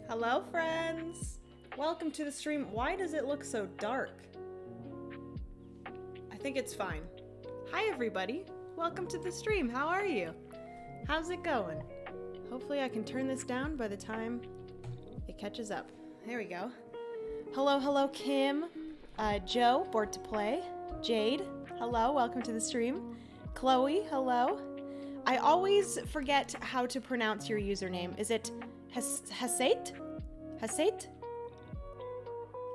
Hello, friends! Welcome to the stream. Why does it look so dark? I think it's fine. Hi, everybody. Welcome to the stream. How are you? How's it going? Hopefully I can turn this down by the time it catches up. There we go. Hello, hello, Kim. Joe, bored to play. Jade, hello. Welcome to the stream. Chloe, hello. I always forget how to pronounce your username. Is it Hasait? Hasait?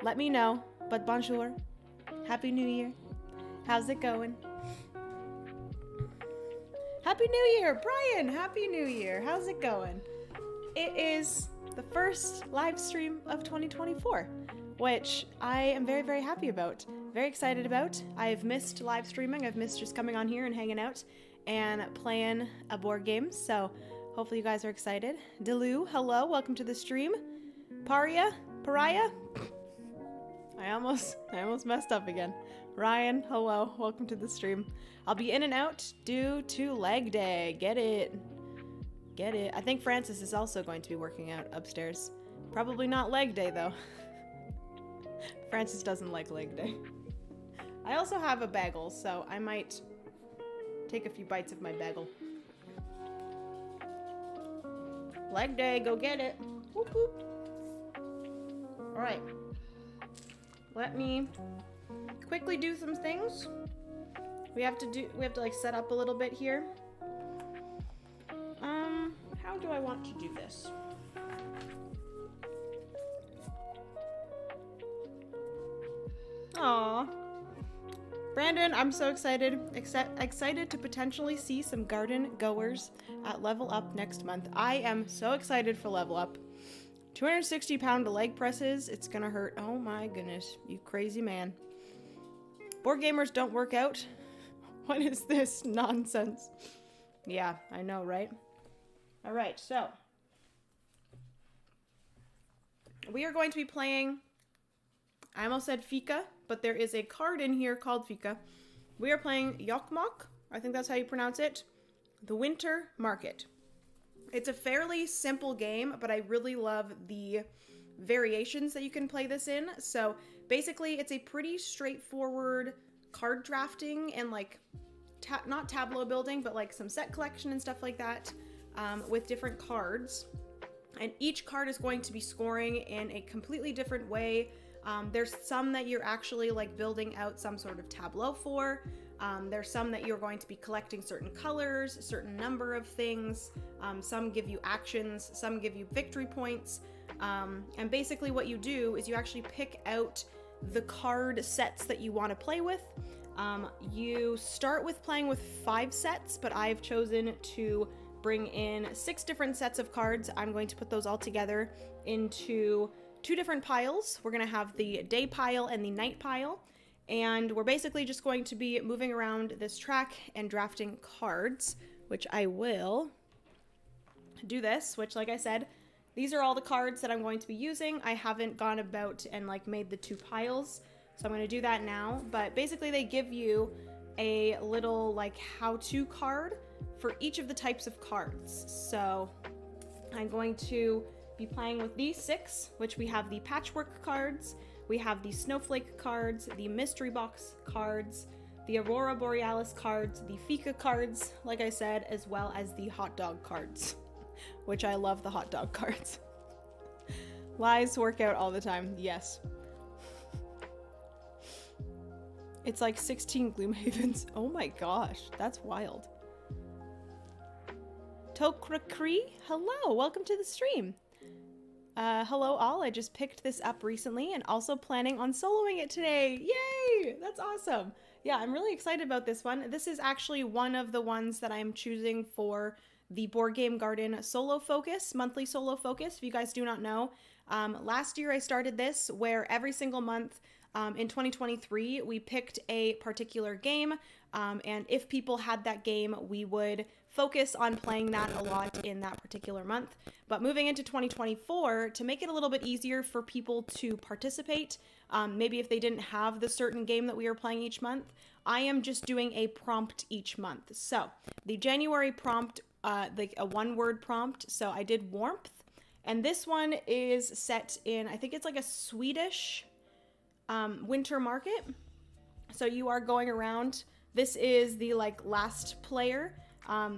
Let me know. But bonjour. Happy New Year. How's it going? Happy New Year, Brian! Happy New Year. How's it going? It is the first live stream of 2024, which I am very, very happy about. Very excited about. I've missed live streaming. I've missed just coming on here and hanging out and playing a board game. So hopefully you guys are excited. Delu, hello. Welcome to the stream. Pariah? I almost messed up again. Ryan, hello. Welcome to the stream. I'll be in and out due to leg day. Get it. Get it. I think Francis is also going to be working out upstairs. Probably not leg day, though. Francis doesn't like leg day. I also have a bagel, so I might take a few bites of my bagel. Leg day, go get it. Whoop, whoop. All right. Let me quickly do some things. We have to like set up a little bit here. How do I want to do this? Aw. Brandon, I'm so excited. Excited to potentially see some garden goers at Level Up next month. I am so excited for Level Up. 260-pound leg presses. It's gonna hurt. Oh my goodness. You crazy man. Board gamers don't work out. What is this nonsense? Yeah, I know, right? All right, so we are going to be playing, I almost said Fika, but there is a card in here called Fika. We are playing Jokkmokk, I think that's how you pronounce it, the Winter Market. It's a fairly simple game, but I really love the variations that you can play this in. So basically, it's a pretty straightforward card drafting and like, not tableau building, but like some set collection and stuff like that. With different cards, and each card is going to be scoring in a completely different way. There's some that you're actually like building out some sort of tableau for. There's some that you're going to be collecting certain colors, a certain number of things. Some give you actions, some give you victory points. And basically what you do is you actually pick out the card sets that you want to play with. You start with playing with 5 sets, but I've chosen to bring in 6 different sets of cards. I'm going to put those all together into 2 different piles. We're going to have the day pile and the night pile. And we're basically just going to be moving around this track and drafting cards, which I will do this, which like I said, these are all the cards that I'm going to be using. I haven't gone about and like made the 2 piles, so I'm going to do that now. But basically they give you a little like how-to card for each of the types of cards. So I'm going to be playing with these 6, which we have the patchwork cards, we have the snowflake cards, the mystery box cards, the aurora borealis cards, the fika cards, like I said, as well as the hot dog cards, which I love the hot dog cards. Lies work out all the time, yes. It's like 16 Gloomhavens. Oh my gosh, that's wild. Tokrakri, hello, welcome to the stream. Hello all, I just picked this up recently and also planning on soloing it today. Yay, that's awesome. Yeah, I'm really excited about this one. This is actually one of the ones that I'm choosing for the Board Game Garden solo focus, monthly solo focus. If you guys do not know, last year I started this where every single month in 2023 we picked a particular game, and if people had that game, we would focus on playing that a lot in that particular month. But moving into 2024, to make it a little bit easier for people to participate, maybe if they didn't have the certain game that we were playing each month, I am just doing a prompt each month. So the January prompt, like a 1-word prompt. So I did warmth, And this one is set in, I think it's like a Swedish winter market. So you are going around. This is the like last player.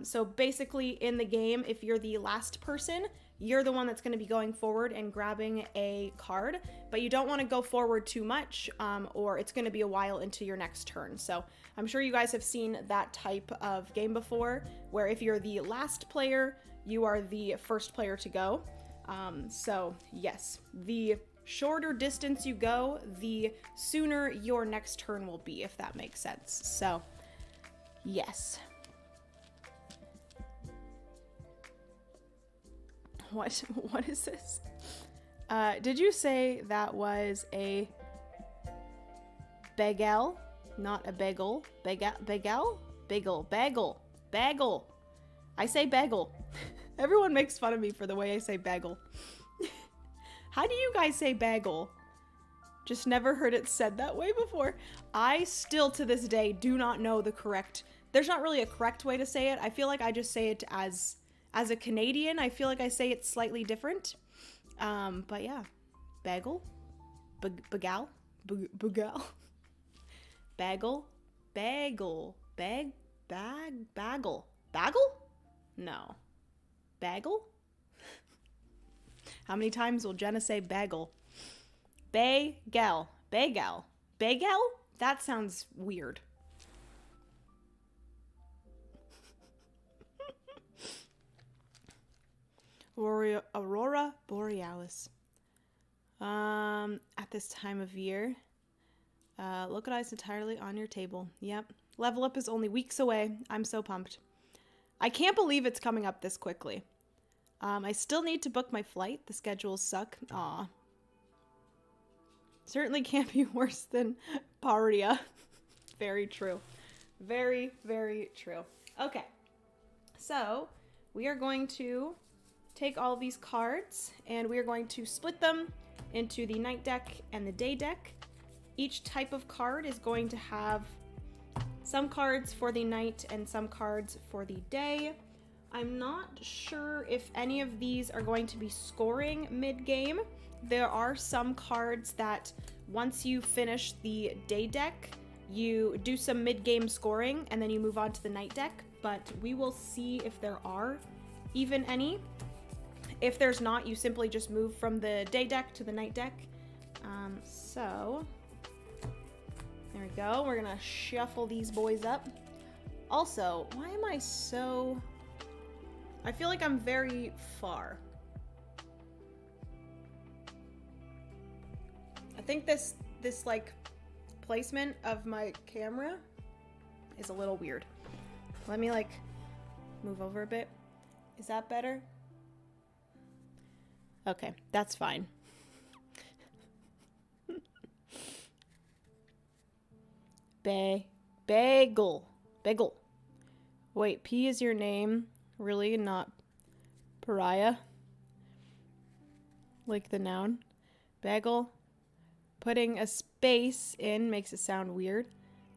So basically in the game, if you're the last person, you're the one that's going to be going forward and grabbing a card, but you don't want to go forward too much, or it's going to be a while into your next turn. So I'm sure you guys have seen that type of game before, where if you're the last player, you are the first player to go. So yes, the shorter distance you go, the sooner your next turn will be, if that makes sense. So yes. What is this? Did you say that was a bagel? Not a bagel. Bagel? Bagel. I say bagel. Everyone makes fun of me for the way I say bagel. How do you guys say bagel? Just never heard it said that way before. I still to this day do not know the correct. There's not really a correct way to say it. I feel like I just say it as a Canadian. I feel like I say it slightly different. But yeah, bagel, bagel, bagel, bagel, bagel, no, bagel. How many times will Jenna say bagel? Bagel. That sounds weird. Aurora Borealis. At this time of year. Localize entirely on your table. Yep. Level up is only weeks away. I'm so pumped. I can't believe it's coming up this quickly. I still need to book my flight. The schedules suck. Aw. Certainly can't be worse than Paria. Very true. Very, very true. Okay. So, we are going to take all these cards and we are going to split them into the night deck and the day deck. Each type of card is going to have some cards for the night and some cards for the day. I'm not sure if any of these are going to be scoring mid-game. There are some cards that once you finish the day deck, you do some mid-game scoring and then you move on to the night deck, but we will see if there are even any. If there's not, you simply just move from the day deck to the night deck. So there we go. We're gonna shuffle these boys up. Also, why am I so... I feel like I'm very far. I think this like placement of my camera is a little weird. Let me like move over a bit. Is that better? Okay, that's fine. Bagel. Wait, P is your name? Really? Not pariah? Like the noun? Bagel. Putting a space in makes it sound weird.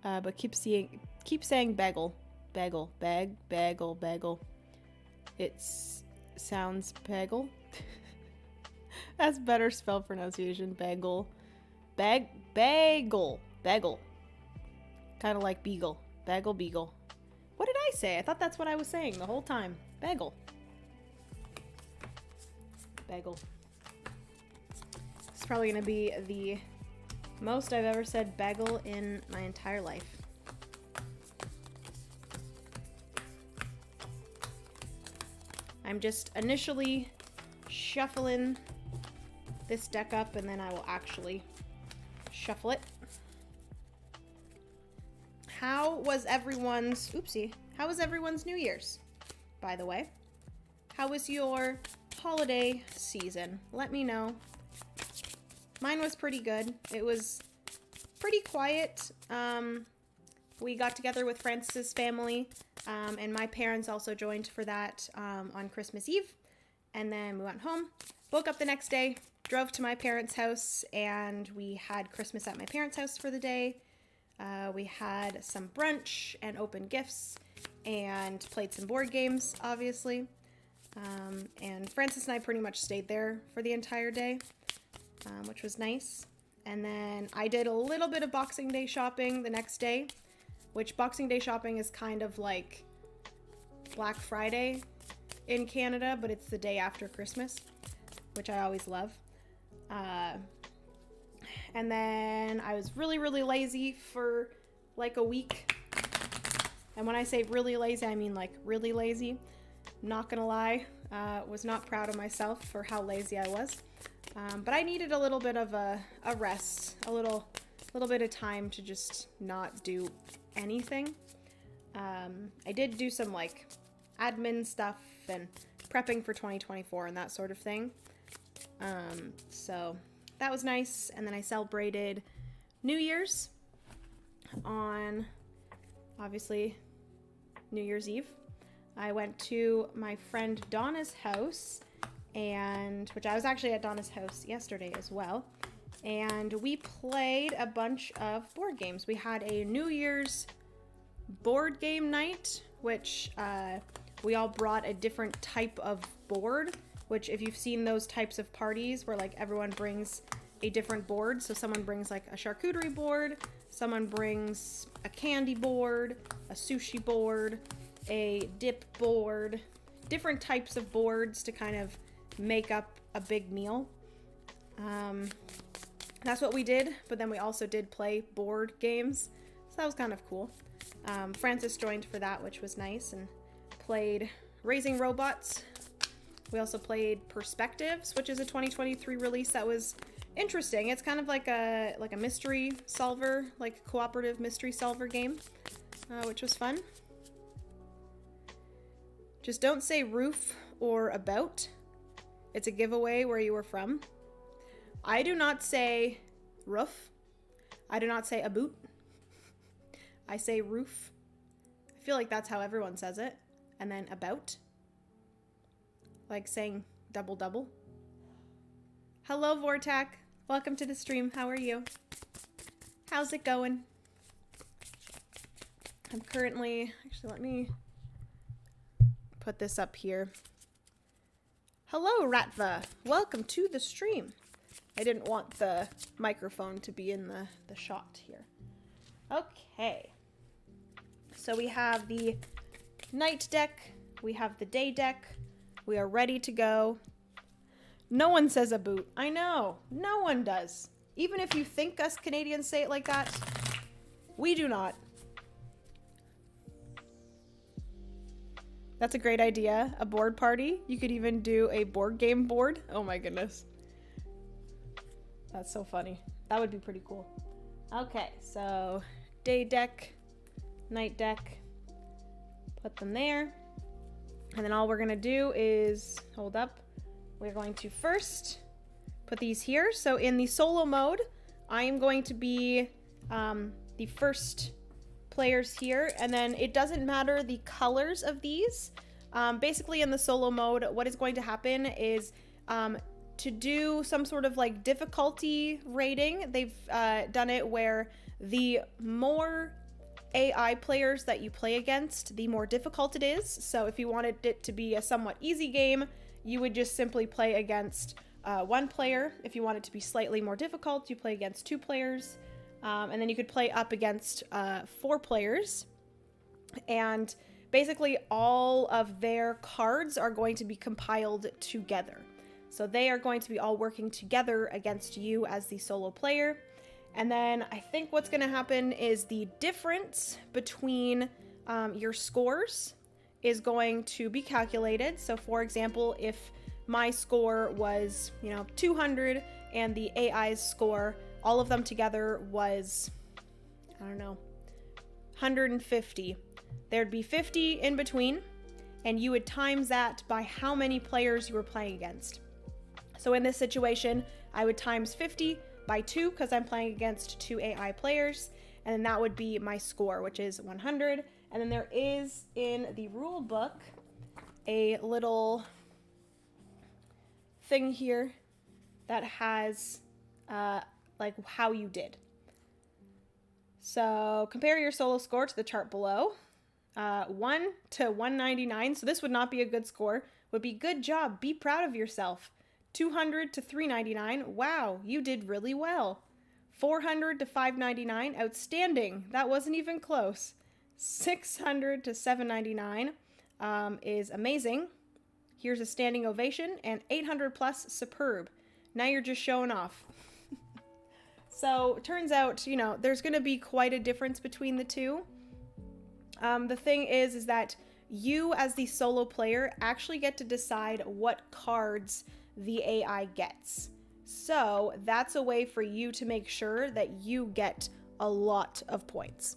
But keep saying bagel. Bagel. It sounds bagel. That's better spell pronunciation. Bagel. Bagel. Kind of like beagle. Beagle. What did I say? I thought that's what I was saying the whole time. Bagel. It's probably going to be the most I've ever said bagel in my entire life. I'm just initially shuffling this deck up and then I will actually shuffle it. How was everyone's New Year's, by the way? How was your holiday season? Let me know. Mine was pretty good. It was pretty quiet. We got together with Francis's family, and my parents also joined for that on Christmas Eve. And then we went home, woke up the next day, drove to my parents' house, and we had Christmas at my parents' house for the day. We had some brunch and opened gifts and played some board games, obviously. And Francis and I pretty much stayed there for the entire day, which was nice. And then I did a little bit of Boxing Day shopping the next day, which Boxing Day shopping is kind of like Black Friday in Canada, but it's the day after Christmas, which I always love. And then I was really, really lazy for like a week. And when I say really lazy, I mean like really lazy. Not gonna lie, was not proud of myself for how lazy I was. But I needed a little bit of a rest, a little bit of time to just not do anything. I did do some like admin stuff and prepping for 2024 and that sort of thing. So that was nice. And then I celebrated New Year's on, obviously, New Year's Eve. I went to my friend Donna's house, and which I was actually at Donna's house yesterday as well. And we played a bunch of board games. We had a New Year's board game night, which we all brought a different type of board, which if you've seen those types of parties where like everyone brings a different board. So someone brings like a charcuterie board, someone brings a candy board, a sushi board, a dip board, different types of boards to kind of make up a big meal. That's what we did, but then we also did play board games, so that was kind of cool. Francis joined for that, which was nice, and played Raising Robots. We also played Perspectives, which is a 2023 release that was interesting. It's kind of like a mystery solver, like cooperative mystery solver game, which was fun. Just don't say roof or about. It's a giveaway where you were from. I do not say roof. I do not say a boot. I say roof. I feel like that's how everyone says it. And then about. Like saying double double. Hello, Vortac. Welcome to the stream. How are you? How's it going? I'm currently... Actually, let me put this up here. Hello, Ratva. Welcome to the stream. I didn't want the microphone to be in the shot here. Okay. So we have the night deck. We have the day deck. We are ready to go. No one says a boot. I know. No one does. Even if you think us Canadians say it like that, we do not. That's a great idea. A board party. You could even do a board game board. Oh my goodness. That's so funny. That would be pretty cool. Okay, so day deck, night deck. Put them there. And then all we're going to do is, hold up, we're going to first put these here. So in the solo mode, I am going to be the first players here, and then it doesn't matter the colors of these. Basically in the solo mode, what is going to happen is to do some sort of like difficulty rating. They've done it where the more AI players that you play against, the more difficult it is. So if you wanted it to be a somewhat easy game, you would just simply play against one player. If you want it to be slightly more difficult, you play against 2 players. And then you could play up against 4 players. And basically all of their cards are going to be compiled together. So they are going to be all working together against you as the solo player. And then I think what's going to happen is the difference between your scores is going to be calculated. So for example, if my score was, 200 and the AI's score, all of them together was, 150. There'd be 50 in between, and you would times that by how many players you were playing against. So in this situation, I would times 50 by 2 because I'm playing against 2 AI players, and then that would be my score, which is 100. And then there is in the rule book a little thing here that has like how you did. So compare your solo score to the chart below. 1 to 199. So this would not be a good score. would be good job. Be proud of yourself. 200 to 399. Wow, you did really well. 400 to 599. Outstanding. That wasn't even close. 600 to 799 is amazing. Here's a standing ovation. And 800 plus, superb. Now you're just showing off. So, turns out, you know, there's going to be quite a difference between the two. The thing is that you, as the solo player, actually get to decide what cards the AI gets. So, that's a way for you to make sure that you get a lot of points.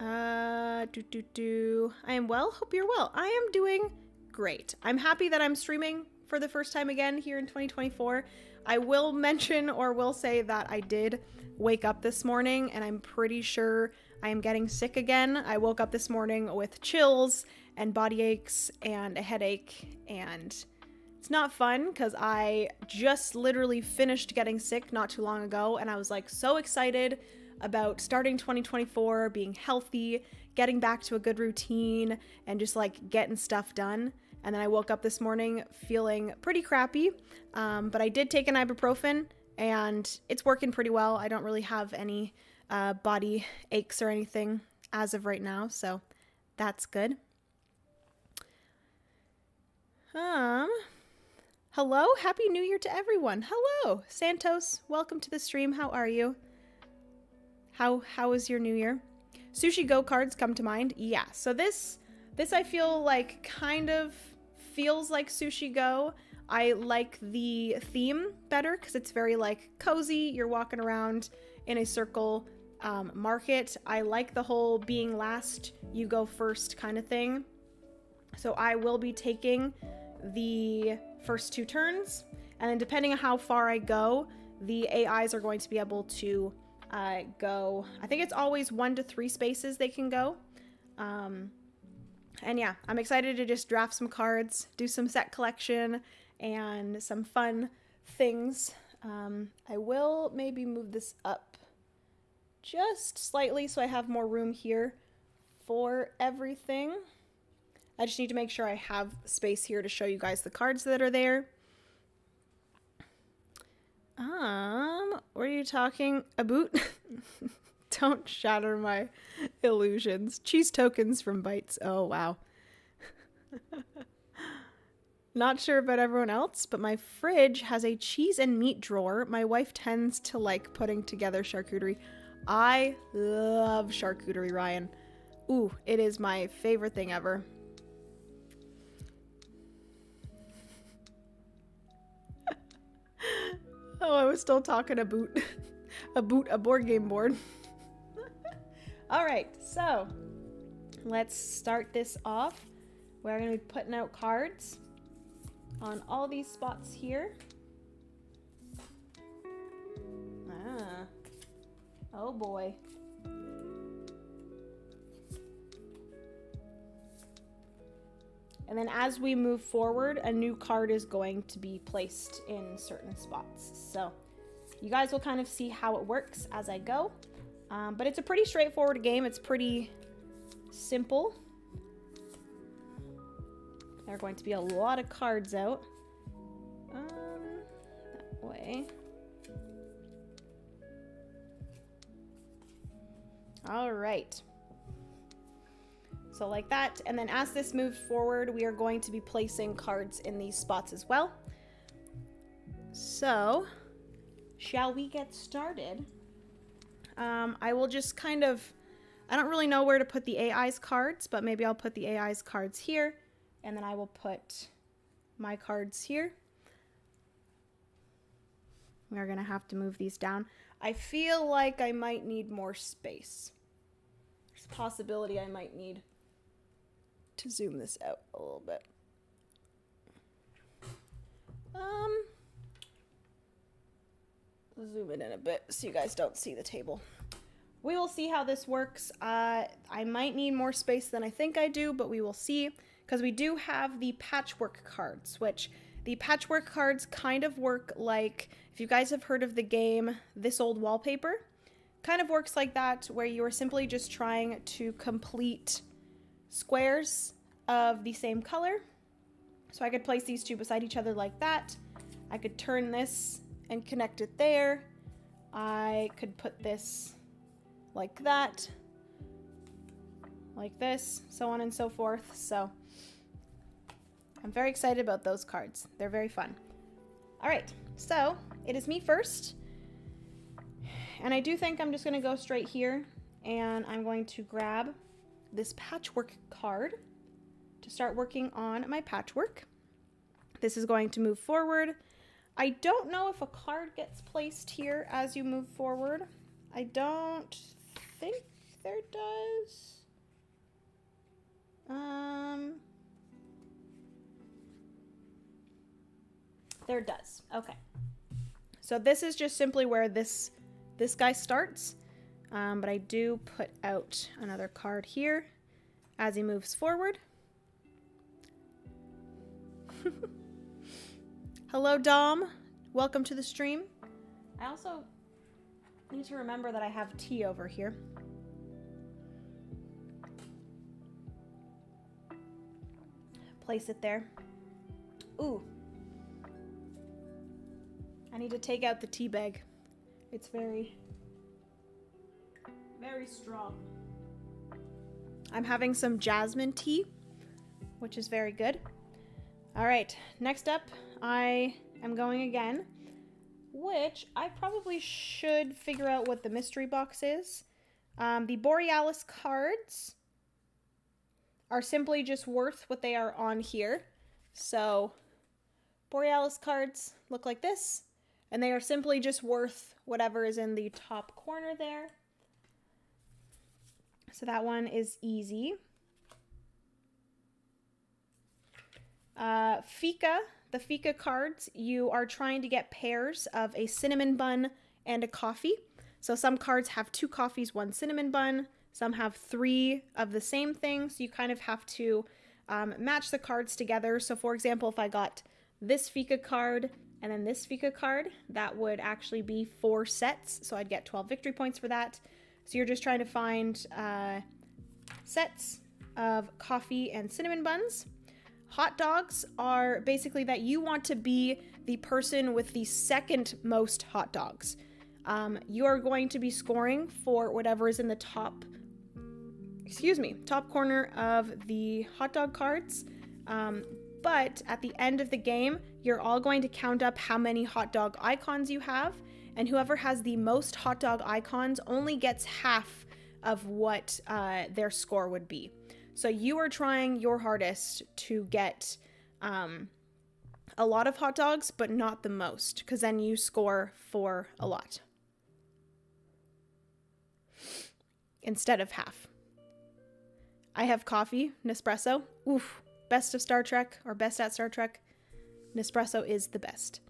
I am well. Hope you're well. I am doing great. I'm happy that I'm streaming for the first time again here in 2024. I will mention or will say that I did wake up this morning and I'm pretty sure I am getting sick again. I woke up this morning with chills and body aches and a headache, and it's not fun because I just literally finished getting sick not too long ago, and I was like so excited about starting 2024, being healthy, getting back to a good routine, and just like getting stuff done. And then I woke up this morning feeling pretty crappy, but I did take an ibuprofen and it's working pretty well. I don't really have any body aches or anything as of right now, so that's good. Hello, Happy New Year to everyone. Hello, Santos, welcome to the stream. How are you? How was your New Year? Sushi Go cards come to mind. Yeah, so this I feel like kind of feels like Sushi Go. I like the theme better because it's very like cozy. You're walking around in a circle market. I like the whole being last, you go first kind of thing. So I will be taking the first 2 turns, and then depending on how far I go, the AIs are going to be able to go, I think it's always 1 to 3 spaces they can go. And yeah, I'm excited to just draft some cards, do some set collection, and some fun things. I will maybe move this up just slightly so I have more room here for everything. I just need to make sure I have space here to show you guys the cards that are there. What are you talking about? Don't shatter my illusions. Cheese tokens from Bites. Oh, wow. Not sure about everyone else, but my fridge has a cheese and meat drawer. My wife tends to like putting together charcuterie. I love charcuterie, Ryan. Ooh, it is my favorite thing ever. Oh, I was still talking about a board game board. All right, so let's start this off. We're going to be putting out cards on all these spots here. Oh boy. And then as we move forward, a new card is going to be placed in certain spots. So you guys will kind of see how it works as I go. But it's a pretty straightforward game. It's pretty simple. There are going to be a lot of cards out. That way. All right. So like that, and then as this moves forward, we are going to be placing cards in these spots as well. So, shall we get started? I will just kind of, I don't really know where to put the AI's cards, but maybe I'll put the AI's cards here, and then I will put my cards here. We're gonna have to move these down. I feel like I might need more space. There's a possibility I might need to zoom this out a little bit. Zoom it in a bit so you guys don't see the table. We will see how this works. I might need more space than I think I do, but we will see, because we do have the patchwork cards, which the patchwork cards kind of work like, if you guys have heard of the game This Old Wallpaper, kind of works like that, where you are simply just trying to complete squares of the same color. So I could place these two beside each other like that. I could turn this and connect it there. I could put this like that, like this, so on and so forth. So I'm very excited about those cards. They're very fun. All right, so it is me first. And I do think I'm just going to go straight here, and I'm going to grab this patchwork card to start working on my patchwork. This is going to move forward. I don't know if a card gets placed here as you move forward. I don't think there does. There does. Okay. So this is just simply where this guy starts. But I do put out another card here as he moves forward. Hello, Dom. Welcome to the stream. I also need to remember that I have tea over here. Place it there. Ooh. I need to take out the tea bag. It's very strong. I'm having some jasmine tea, which is very good. All right, next up, I am going again, which I probably should figure out what the mystery box is. The Borealis cards are simply just worth what they are on here. So Borealis cards look like this, and they are simply just worth whatever is in the top corner there. So that one is easy. Fika, the Fika cards, you are trying to get pairs of a cinnamon bun and a coffee. So some cards have 2 coffees, 1 cinnamon bun. Some have 3 of the same thing. So you kind of have to match the cards together. So for example, if I got this Fika card and then this Fika card, that would actually be 4 sets. So I'd get 12 victory points for that. So you're just trying to find sets of coffee and cinnamon buns. Hot dogs are basically that you want to be the person with the second most hot dogs. You are going to be scoring for whatever is in the top corner of the hot dog cards. But at the end of the game, you're all going to count up how many hot dog icons you have, and whoever has the most hot dog icons only gets half of what their score would be. So you are trying your hardest to get a lot of hot dogs, but not the most, because then you score for a lot instead of half. I have coffee, Nespresso. Oof, best of Star Trek, or best at Star Trek. Nespresso is the best.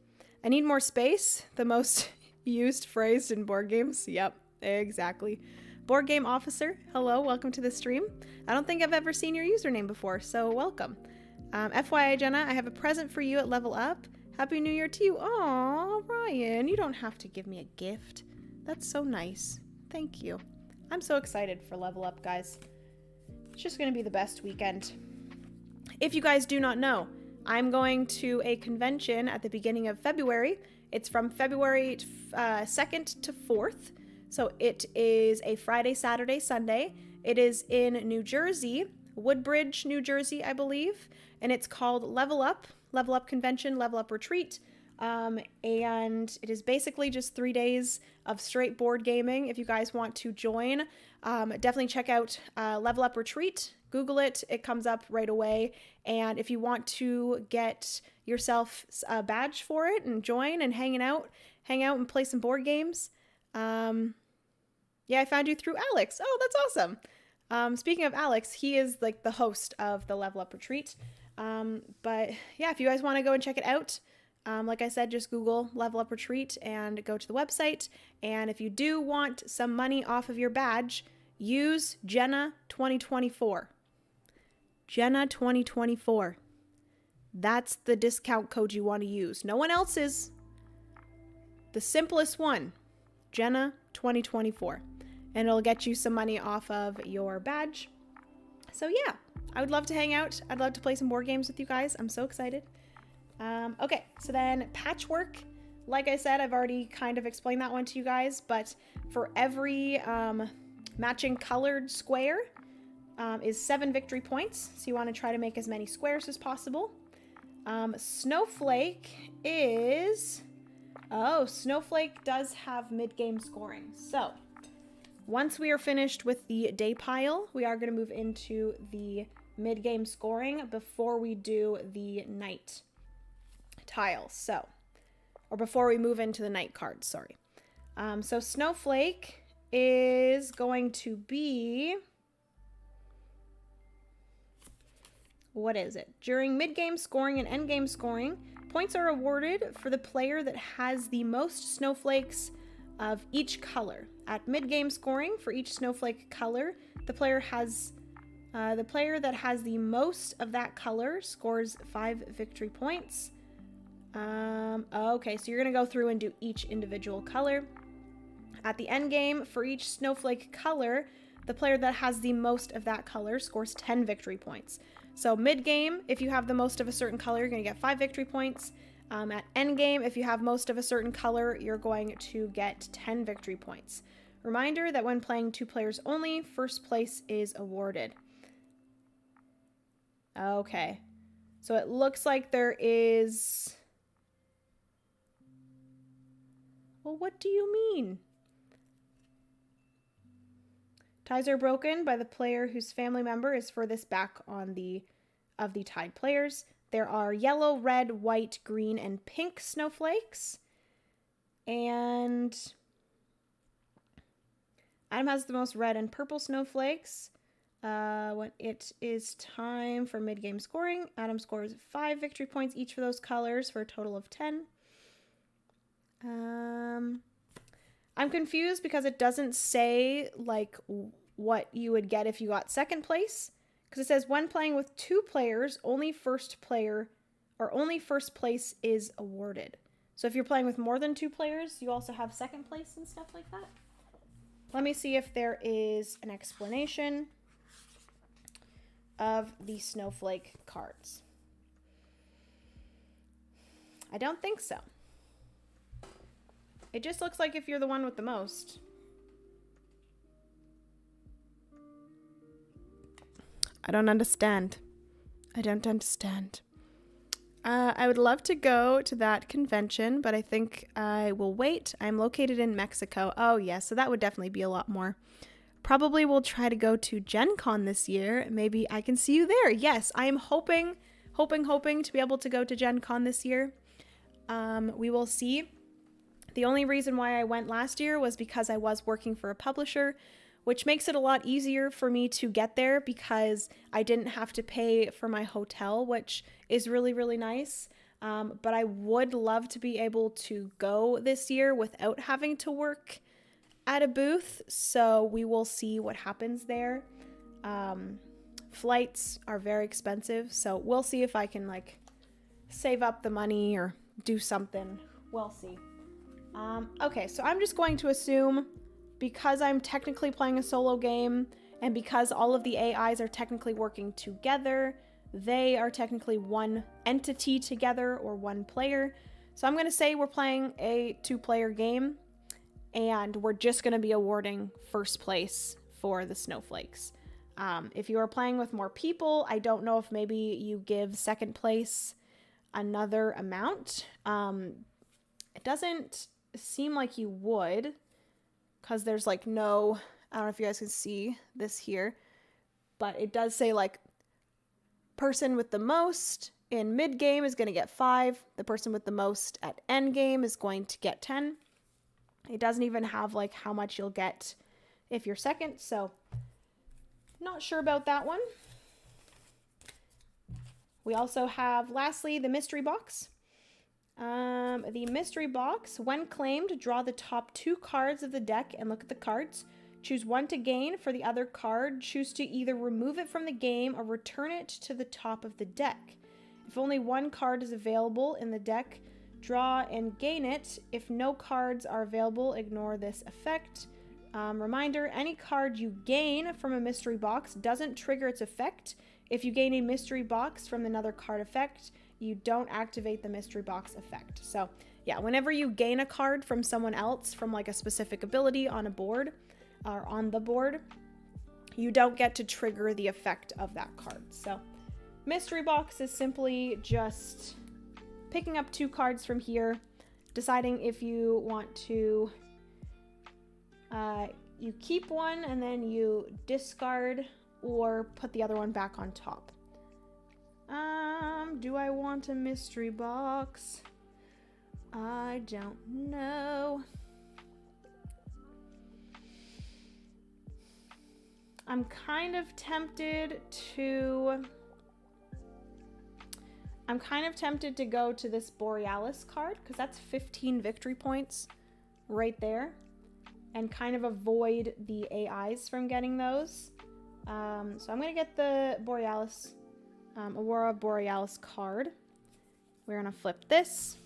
I need more space, the most used phrase in board games. Yep, exactly. Board Game Officer, hello, welcome to the stream. I don't think I've ever seen your username before, so welcome. FYI, Jenna, I have a present for you at Level Up. Happy New Year to you. Aw, Ryan, you don't have to give me a gift. That's so nice. Thank you. I'm so excited for Level Up, guys. It's just going to be the best weekend. If you guys do not know, I'm going to a convention at the beginning of February. It's from February 2nd to 4th. So it is a Friday, Saturday, Sunday. It is in New Jersey, Woodbridge, New Jersey, I believe. And it's called Level Up Convention, Level Up Retreat. And it is basically just 3 days of straight board gaming. If you guys want to join, definitely check out Level Up Retreat. Google it. It comes up right away. And if you want to get yourself a badge for it and join and hang out and play some board games, yeah, I found you through Alex. Oh, that's awesome. Speaking of Alex, he is like the host of the Level Up Retreat. But yeah, if you guys want to go and check it out, like I said, just Google Level Up Retreat and go to the website. And if you do want some money off of your badge, use Jenna 2024. Jenna 2024. That's the discount code you want to use. No one else's. The simplest one. Jenna 2024. And it'll get you some money off of your badge. So yeah, I would love to hang out. I'd love to play some board games with you guys. I'm so excited. Okay, so then patchwork. Like I said, I've already kind of explained that one to you guys, but for every matching colored square is 7 victory points. So you want to try to make as many squares as possible. Snowflake is... Oh, Snowflake does have mid-game scoring. So once we are finished with the day pile, we are going to move into the mid-game scoring before we do the night tile. So, or before we move into the night cards, sorry. So Snowflake is going to be... What is it? During mid-game scoring and end-game scoring, points are awarded for the player that has the most snowflakes of each color. At mid-game scoring, for each snowflake color, the player that has the most of that color scores 5 victory points. Okay, so you're gonna go through and do each individual color. At the end game, for each snowflake color, the player that has the most of that color scores 10 victory points. So mid-game, if you have the most of a certain color, you're going to get 5 victory points. At end game, if you have most of a certain color, you're going to get 10 victory points. Reminder that when playing 2 players only, first place is awarded. Okay. So it looks like there is... Well, what do you mean? Ties are broken by the player whose family member is furthest back on of the tied players. There are yellow, red, white, green, and pink snowflakes. And Adam has the most red and purple snowflakes. When it is time for mid-game scoring, Adam scores 5 victory points each for those colors for a total of 10. I'm confused because it doesn't say like what you would get if you got second place, because it says when playing with 2 players, only first place is awarded. So if you're playing with more than 2 players, you also have second place and stuff like that. Let me see if there is an explanation of the snowflake cards. I don't think so. It just looks like if you're the one with the most. I don't understand. I don't understand. I would love to go to that convention, but I think I will wait. I'm located in Mexico. Oh, yeah, so that would definitely be a lot more. Probably will try to go to Gen Con this year. Maybe I can see you there. Yes, I am hoping to be able to go to Gen Con this year. We will see. The only reason why I went last year was because I was working for a publisher, which makes it a lot easier for me to get there because I didn't have to pay for my hotel, which is really, really nice. But I would love to be able to go this year without having to work at a booth. So we will see what happens there. Flights are very expensive, so we'll see if I can like save up the money or do something. We'll see. Okay, so I'm just going to assume, because I'm technically playing a solo game and because all of the AIs are technically working together, they are technically one entity together or one player. So I'm going to say we're playing a 2-player game and we're just going to be awarding first place for the snowflakes. If you are playing with more people, I don't know if maybe you give second place another amount. It doesn't seem like you would, because there's like no, I don't know if you guys can see this here, but it does say like person with the most in mid game is going to get 5. The person with the most at end game is going to get 10. It doesn't even have like how much you'll get if you're second, so not sure about that one. We also have, lastly, the mystery box. The mystery box, when claimed, draw the top 2 cards of the deck and look at the cards. Choose one to gain. For the other card, choose to either remove it from the game or return it to the top of the deck. If only one card is available in the deck, Draw and gain it. If no cards are available, ignore this effect. Reminder, any card you gain from a mystery box doesn't trigger its effect. If you gain a mystery box from another card effect, you don't activate the mystery box effect. So yeah, whenever you gain a card from someone else from like a specific ability on a board or on the board, you don't get to trigger the effect of that card. So mystery box is simply just picking up 2 cards from here, deciding if you want to, you keep one and then you discard or put the other one back on top. Do I want a mystery box? I don't know. I'm kind of tempted to go to this Borealis card because that's 15 victory points right there and kind of avoid the AIs from getting those. So I'm going to get the Borealis, Aurora Borealis card. We're going to flip this.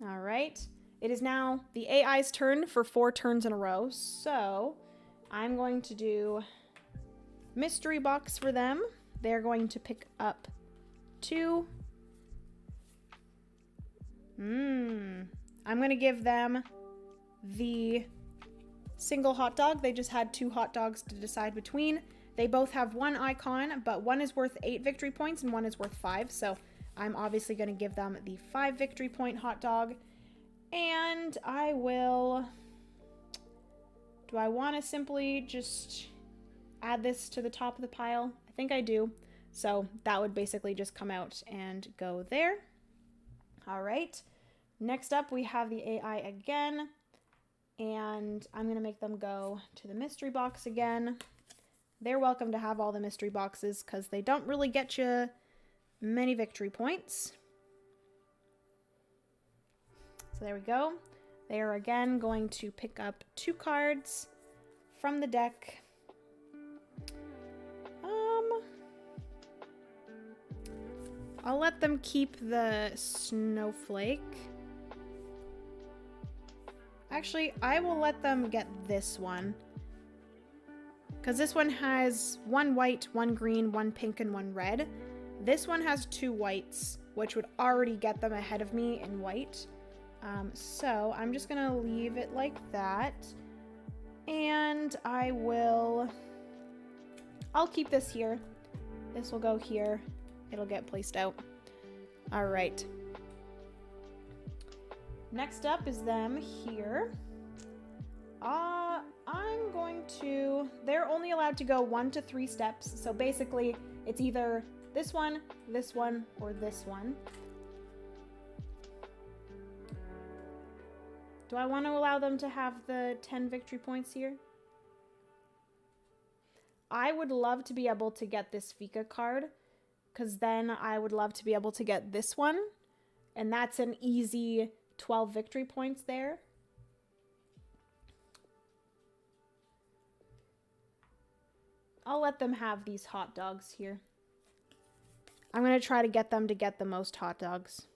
All right. It is now the AI's turn for 4 turns in a row. So I'm going to do mystery box for them. They're going to pick up 2. I'm going to give them the single hot dog. They just had 2 hot dogs to decide between. They both have 1 icon, but one is worth 8 victory points and one is worth 5. So I'm obviously going to give them the 5 victory point hot dog. And I will... Do I want to simply just add this to the top of the pile? I think I do. So that would basically just come out and go there. All right. Next up, we have the AI again. And I'm going to make them go to the mystery box again. They're welcome to have all the mystery boxes because they don't really get you many victory points. So there we go. They are again going to pick up 2 cards from the deck. I'll let them keep the snowflake. Actually, I will let them get this one. Because this one has 1 white, 1 green, 1 pink, and 1 red. This one has 2 whites, which would already get them ahead of me in white. So I'm just going to leave it like that. And I'll keep this here. This will go here. It'll get placed out. All right. Next up is them here. I'm going to... They're only allowed to go 1 to 3 steps. So basically, it's either this one, or this one. Do I want to allow them to have the 10 victory points here? I would love to be able to get this Fika card, because then I would love to be able to get this one, and that's an easy 12 victory points there. I'll let them have these hot dogs here. I'm going to try to get them to get the most hot dogs,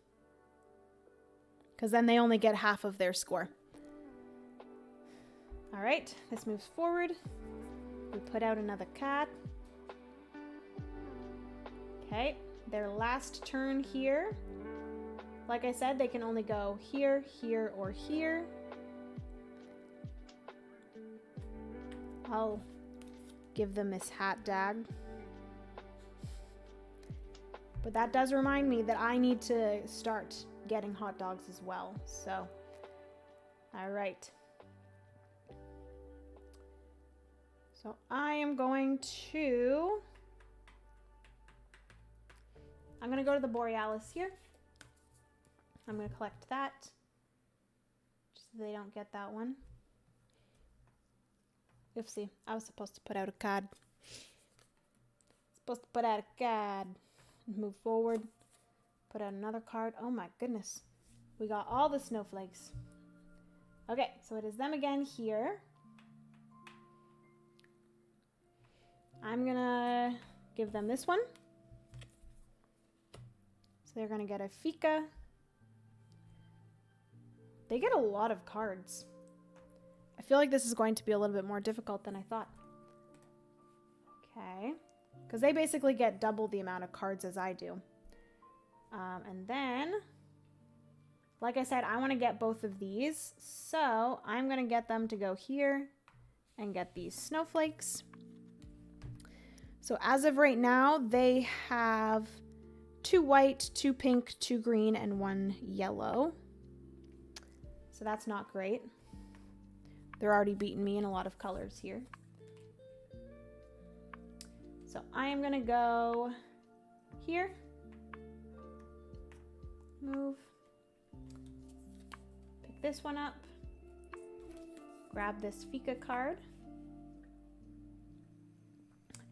because then they only get half of their score. All right, this moves forward. We put out another cat. Okay, their last turn here. Like I said, they can only go here, here, or here. I'll give them this hat dag. But that does remind me that I need to start getting hot dogs as well. So, all right. So I am going to... I'm going to go to the Borealis here. I'm going to collect that. Just so they don't get that one. Oopsie. I was supposed to put out a card. Supposed to put out a card. Move forward. Put out another card. Oh my goodness. We got all the snowflakes. Okay, so it is them again here. I'm going to give them this one. So they're going to get a Fika. They get a lot of cards. I feel like this is going to be a little bit more difficult than I thought. Okay. Because they basically get double the amount of cards as I do. And then, like I said, I want to get both of these. So I'm going to get them to go here and get these snowflakes. So as of right now, they have 2 white, 2 pink, 2 green, and 1 yellow. So that's not great. They're already beating me in a lot of colors here. So I am going to go here. Move. Pick this one up. Grab this Fika card.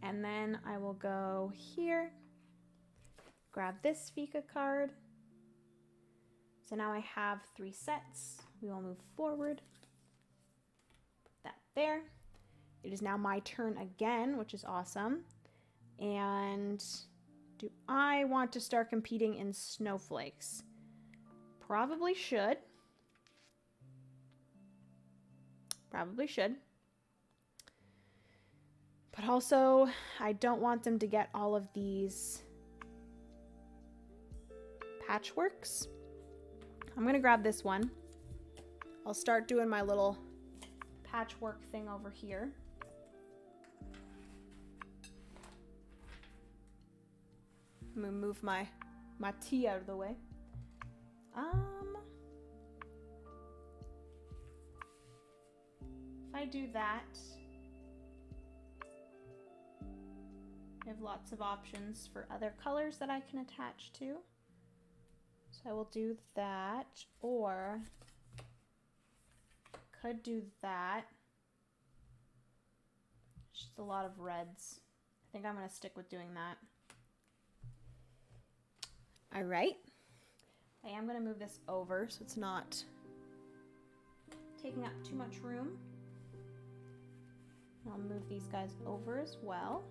And then I will go here. Grab this Fika card. So now I have 3 sets. We will move forward. Put that there. It is now my turn again, which is awesome. And do I want to start competing in snowflakes? Probably should. Probably should. But also, I don't want them to get all of these patchworks. I'm going to grab this one. I'll start doing my little patchwork thing over here. I'm going to move my tea out of the way. If I do that, I have lots of options for other colors that I can attach to. So I will do that, or could do that. Just a lot of reds. I think I'm going to stick with doing that. All right. I am going to move this over so it's not taking up too much room. I'll move these guys over as well.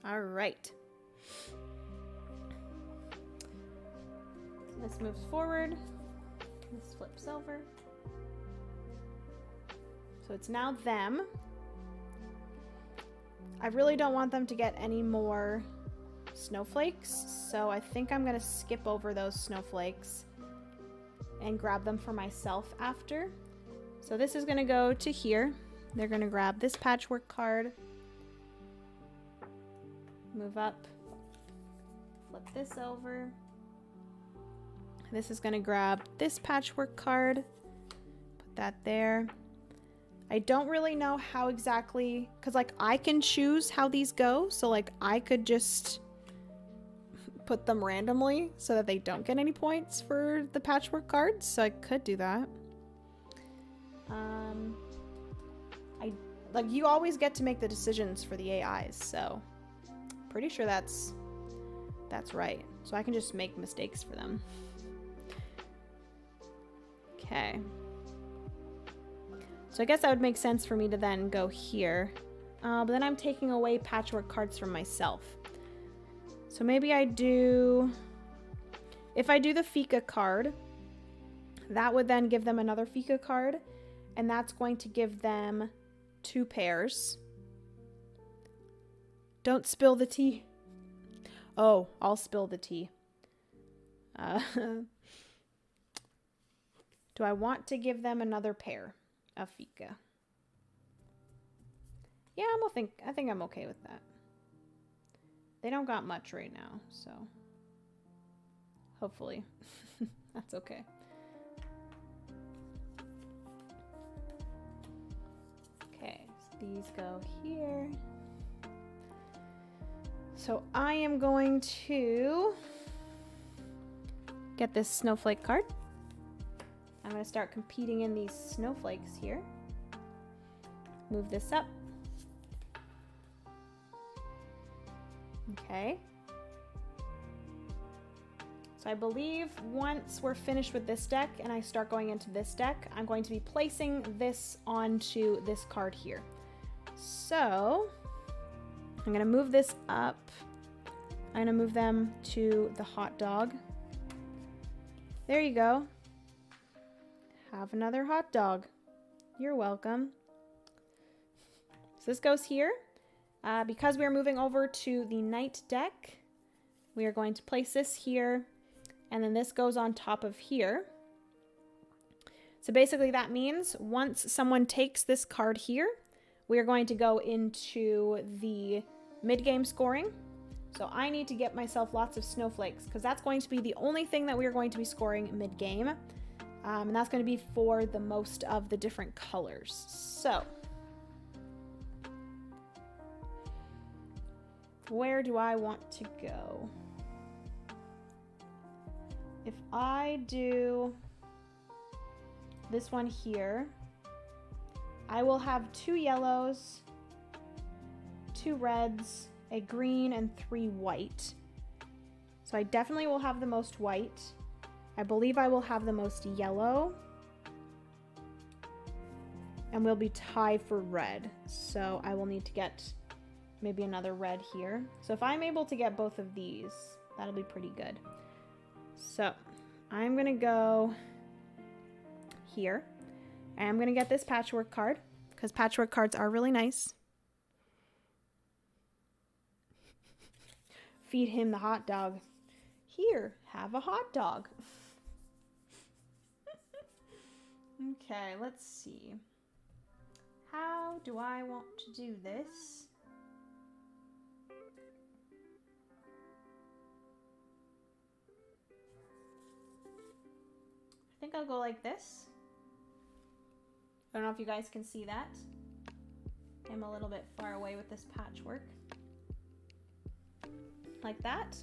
All right. This moves forward. This flips over. So it's now them. I really don't want them to get any more snowflakes, so I think I'm going to skip over those snowflakes and grab them for myself after. So this is going to go to here. They're going to grab this patchwork card, move up, flip this over. This is going to grab this patchwork card, put that there. I don't really know how exactly, because like I can choose how these go, so like I could just put them randomly so that they don't get any points for the patchwork cards, so I could do that. Like you always get to make the decisions for the AIs, so pretty sure that's right. So I can just make mistakes for them. Okay. So I guess that would make sense for me to then go here. But then I'm taking away patchwork cards from myself. So maybe I do... If I do the Fika card, that would then give them another Fika card. And that's going to give them 2 pairs. Don't spill the tea. Oh, I'll spill the tea. Do I want to give them another pair of Fika? Yeah, I think I'm okay with that. They don't got much right now, so hopefully that's okay. Okay, so these go here. So I am going to get this snowflake card. I'm going to start competing in these snowflakes here. Move this up. Okay. So I believe once we're finished with this deck and I start going into this deck, I'm going to be placing this onto this card here. So I'm going to move this up I'm gonna move them to the hot dog. There you go. Have another hot dog. You're welcome. So this goes here. Because we're moving over to the night deck, we are going to place this here, and then this goes on top of here. So basically that means once someone takes this card here, we are going to go into the mid-game scoring. So I need to get myself lots of snowflakes because that's going to be the only thing that we are going to be scoring mid-game. And that's going to be for the most of the different colors. So where do I want to go? If I do this one here, I will have 2 yellows, 2 reds, a green, and 3 white. So I definitely will have the most white. I believe I will have the most yellow. And we'll be tied for red. So I will need to get maybe another red here. So if I'm able to get both of these, that'll be pretty good. So I'm gonna go here. And I'm gonna get this patchwork card because patchwork cards are really nice. Feed him the hot dog. Here, have a hot dog. Okay, let's see. How do I want to do this? I think I'll go like this. I don't know if you guys can see that. I'm a little bit far away with this patchwork. Like that.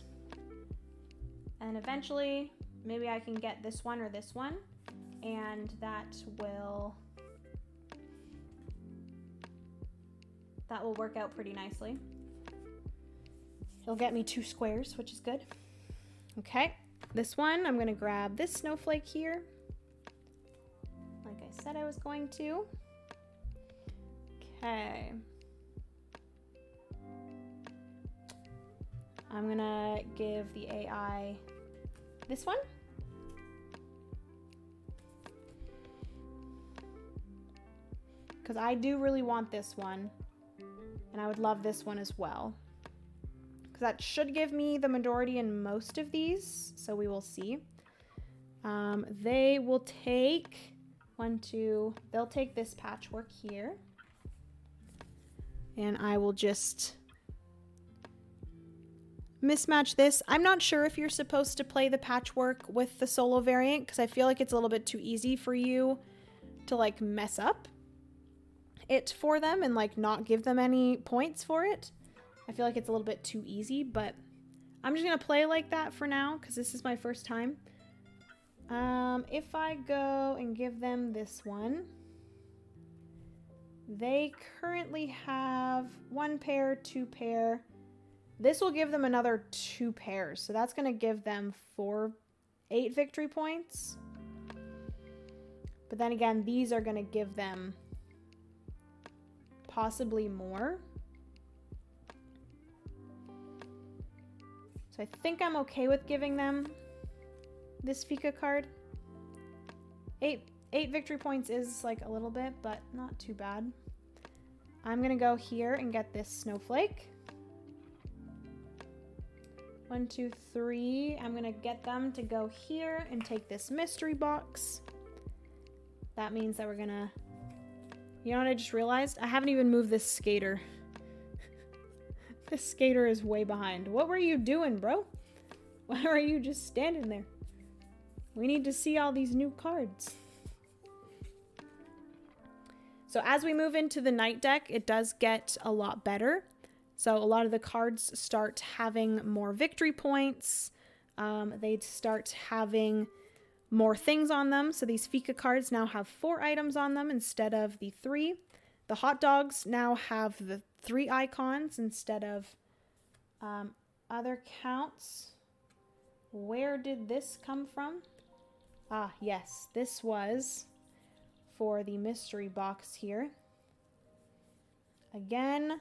And eventually, maybe I can get this one or this one, and that will work out pretty nicely. It'll get me 2 squares, which is good. Okay, this one, I'm gonna grab this snowflake here. Like I said I was going to. Okay. I'm gonna give the AI this one. Because I do really want this one. And I would love this one as well. Because that should give me the majority in most of these. So we will see. They will take they'll take this patchwork here. And I will just mismatch this. I'm not sure if you're supposed to play the patchwork with the solo variant because I feel like it's a little bit too easy for you to like mess up it for them and like not give them any points for it. I feel like it's a little bit too easy, but I'm just gonna play like that for now because this is my first time. If I go and give them this one, they currently have 1 pair, 2 pair. This will give them another 2 pairs. So that's going to give them 8 victory points. But then again, these are going to give them possibly more. So I think I'm okay with giving them this Fika card. 8 victory points is like a little bit, but not too bad. I'm going to go here and get this snowflake. 1, 2, 3. I'm gonna get them to go here and take this mystery box. That means that we're gonna... You know what I just realized? I haven't even moved this skater. This skater is way behind. What were you doing, bro? Why are you just standing there? We need to see all these new cards. So as we move into the night deck, it does get a lot better. So a lot of the cards start having more victory points. They start having more things on them. So these Fika cards now have 4 items on them instead of the 3. The hot dogs now have the 3 icons instead of other counts. Where did this come from? Ah, yes, this was for the mystery box here. Again,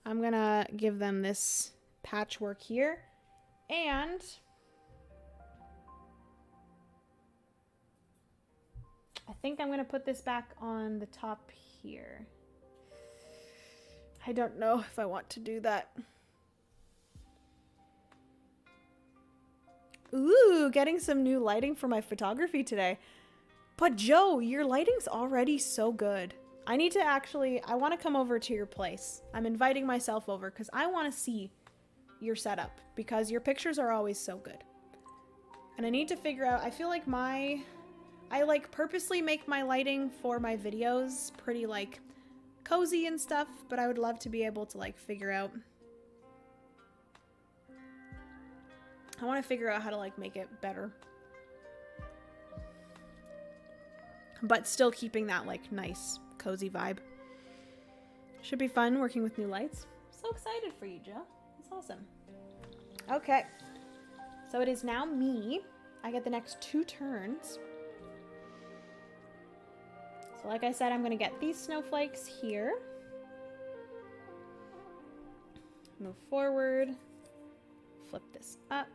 I'm gonna give them this patchwork here And I think I'm going to put this back on the top here. I don't know if I want to do that. Ooh, getting some new lighting for my photography today. But Joe, your lighting's already so good. I need to I want to come over to your place. I'm inviting myself over because I want to see your setup because your pictures are always so good. And I need to figure out, I feel like I like purposely make my lighting for my videos pretty like cozy and stuff, but I would love to be able to like figure out, I want to figure out how to like make it better. But still keeping that like nice cozy vibe. Should be fun working with new lights. So excited for you, Joe. That's awesome. Okay. So it is now me. I get the next 2 turns. So like I said, I'm going to get these snowflakes here. Move forward. Flip this up.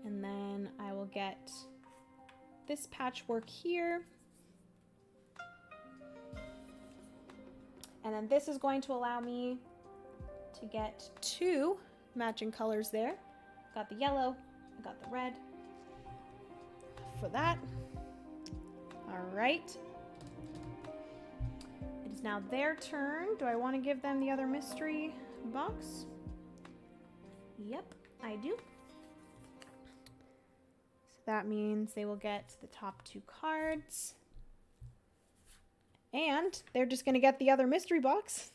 And then I will get this patchwork here. And then this is going to allow me to get 2 matching colors there. Got the yellow, I got the red for that. All right. It is now their turn. Do I want to give them the other mystery box? Yep, I do. So that means they will get the top 2 cards. And they're just going to get the other mystery box.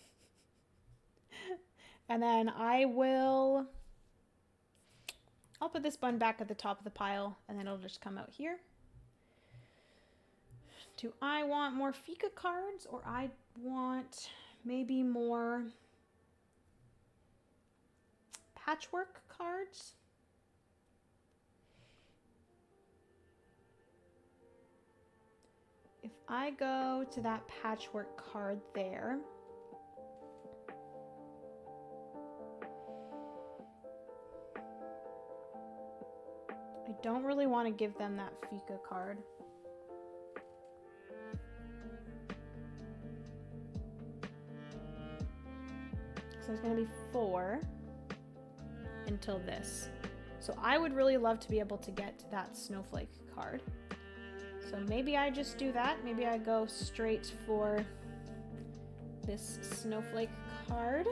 And then I'll put this bun back at the top of the pile and then it'll just come out here. Do I want more Fika cards or I want maybe more patchwork cards? If I go to that patchwork card there, I don't really want to give them that Fika card. So there's going to be 4 until this. So I would really love to be able to get that snowflake card. So maybe I just do that. Maybe I go straight for this snowflake card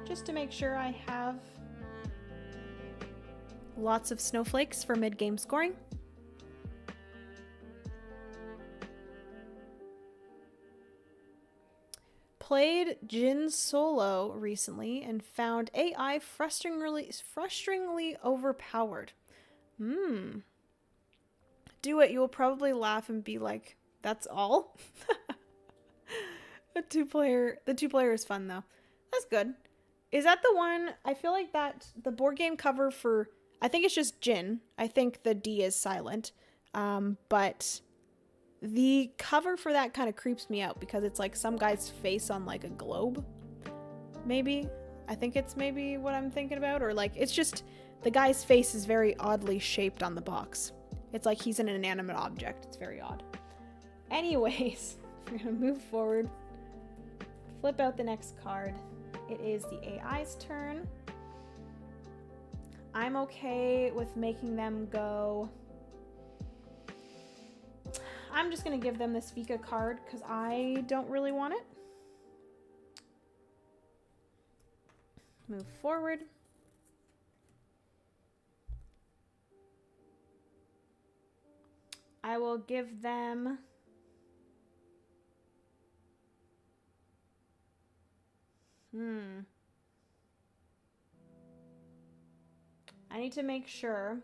just to make sure I have lots of snowflakes for mid-game scoring. Played Jin solo recently and found AI frustratingly overpowered. Do it. You will probably laugh and be like, that's all? The two player is fun though. That's good. Is that the one? I feel like that the board game cover for, I think it's just Jin. I think the D is silent. But the cover for that kind of creeps me out because it's like some guy's face on like a globe. Maybe. I think it's maybe what I'm thinking about. Or like, it's just the guy's face is very oddly shaped on the box. It's like he's an inanimate object. It's very odd. Anyways, we're going to move forward. Flip out the next card. It is the AI's turn. I'm okay with making them go. I'm just going to give them this Fika card because I don't really want it. Move forward. I will give them I need to make sure.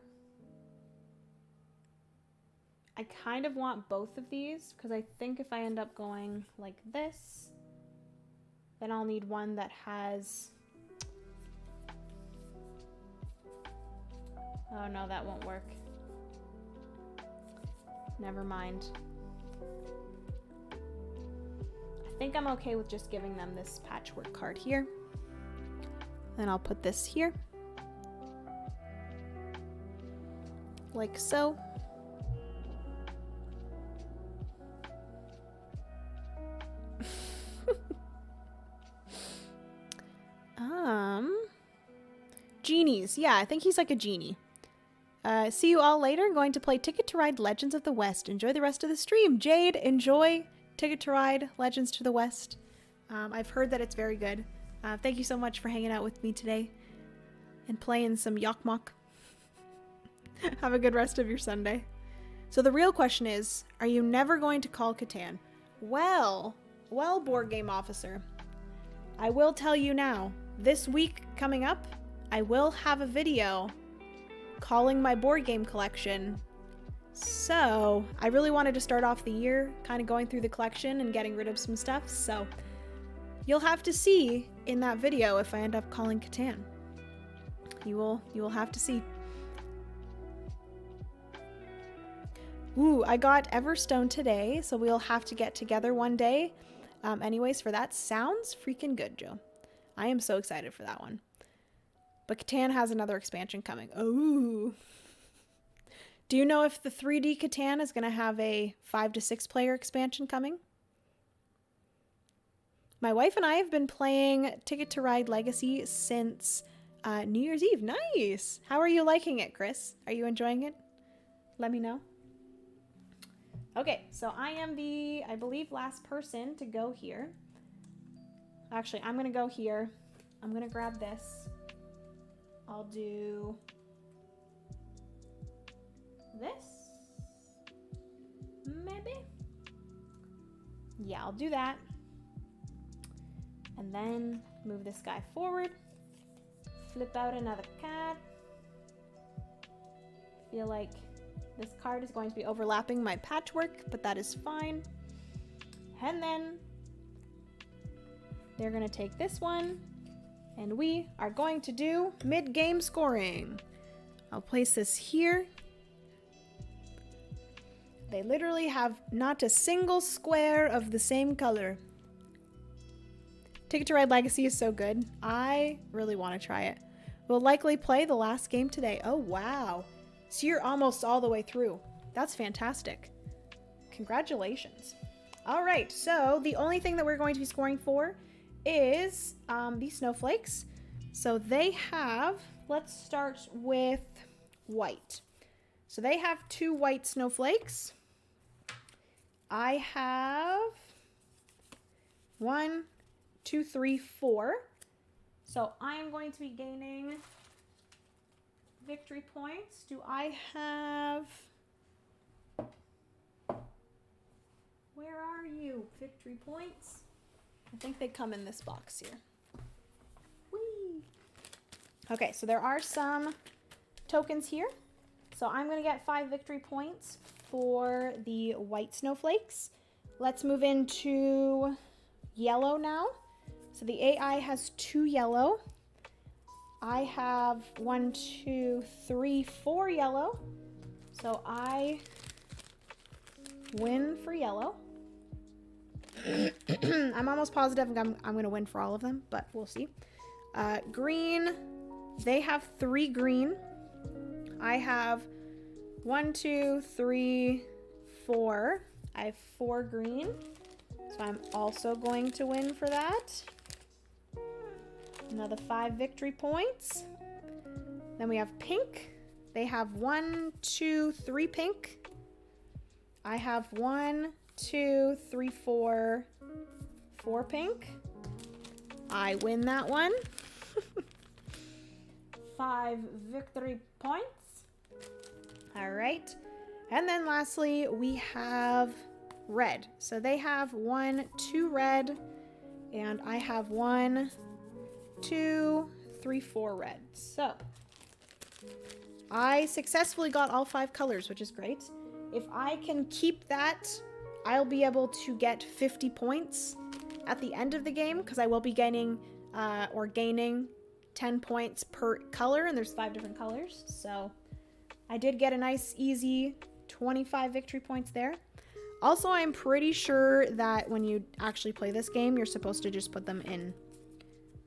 I kind of want both of these because I think if I end up going like this, then I'll need one that has... Oh no, that won't work. Never mind. I think I'm okay with just giving them this patchwork card here. Then I'll put this here. like so. Genies. Yeah, I think he's like a genie. See you all later. I'm going to play Ticket to Ride Legends of the West. Enjoy the rest of the stream. Jade, enjoy Ticket to Ride Legends to the West. I've heard that it's very good. Thank you so much for hanging out with me today and playing some Jokkmokk. Have a good rest of your Sunday. So the real question is, are you never going to call Catan? Well, board game officer, I will tell you now, this week coming up, I will have a video calling my board game collection. So I really wanted to start off the year kind of going through the collection and getting rid of some stuff. So you'll have to see in that video if I end up calling Catan. You will have to see. Ooh, I got Everstone today, so we'll have to get together one day. Anyways, for that, sounds freaking good, Joe. I am so excited for that one. But Catan has another expansion coming. Oh. Do you know if the 3D Catan is going to have a 5 to 6 player expansion coming? My wife and I have been playing Ticket to Ride Legacy since New Year's Eve. Nice! How are you liking it, Chris? Are you enjoying it? Let me know. Okay, so I am the, I believe, last person to go here. Actually, I'm going to go here. I'm going to grab this. I'll do this. Maybe? Yeah, I'll do that. And then move this guy forward. Flip out another card. Feel like this card is going to be overlapping my patchwork, but that is fine. And then they're going to take this one, and we are going to do mid-game scoring. I'll place this here. They literally have not a single square of the same color. Ticket to Ride Legacy is so good. I really want to try it. We'll likely play the last game today. Oh, wow. So you're almost all the way through. That's fantastic. Congratulations. All right, so the only thing that we're going to be scoring for is these snowflakes. So they have, let's start with white. So they have 2 white snowflakes. I have 1, 2, 3, 4. So I am going to be gaining victory points. Do I have... Where are you? Victory points? I think they come in this box here. Whee! Okay, so there are some tokens here. So I'm going to get 5 victory points for the white snowflakes. Let's move into yellow now. So the AI has 2 yellow. I have 1, 2, 3, 4 yellow. So I win for yellow. I'm almost positive I'm going to win for all of them, but we'll see. Green, they have 3 green. I have 1, 2, 3, 4. I have 4 green. So I'm also going to win for that. Another 5 victory points. Then we have pink. They have 1, 2, 3 pink. I have 1, 2, 3, 4 pink. I win that one. 5 victory points. All right. And then lastly, we have red. So they have 1, 2 red, and I have 1, 2, 3, 4 red. So I successfully got all 5 colors, which is great. If I can keep that, I'll be able to get 50 points at the end of the game, because I will be gaining 10 points per color, and there's 5 different colors. So I did get a nice, easy 25 victory points there. Also, I'm pretty sure that when you actually play this game, you're supposed to just put them in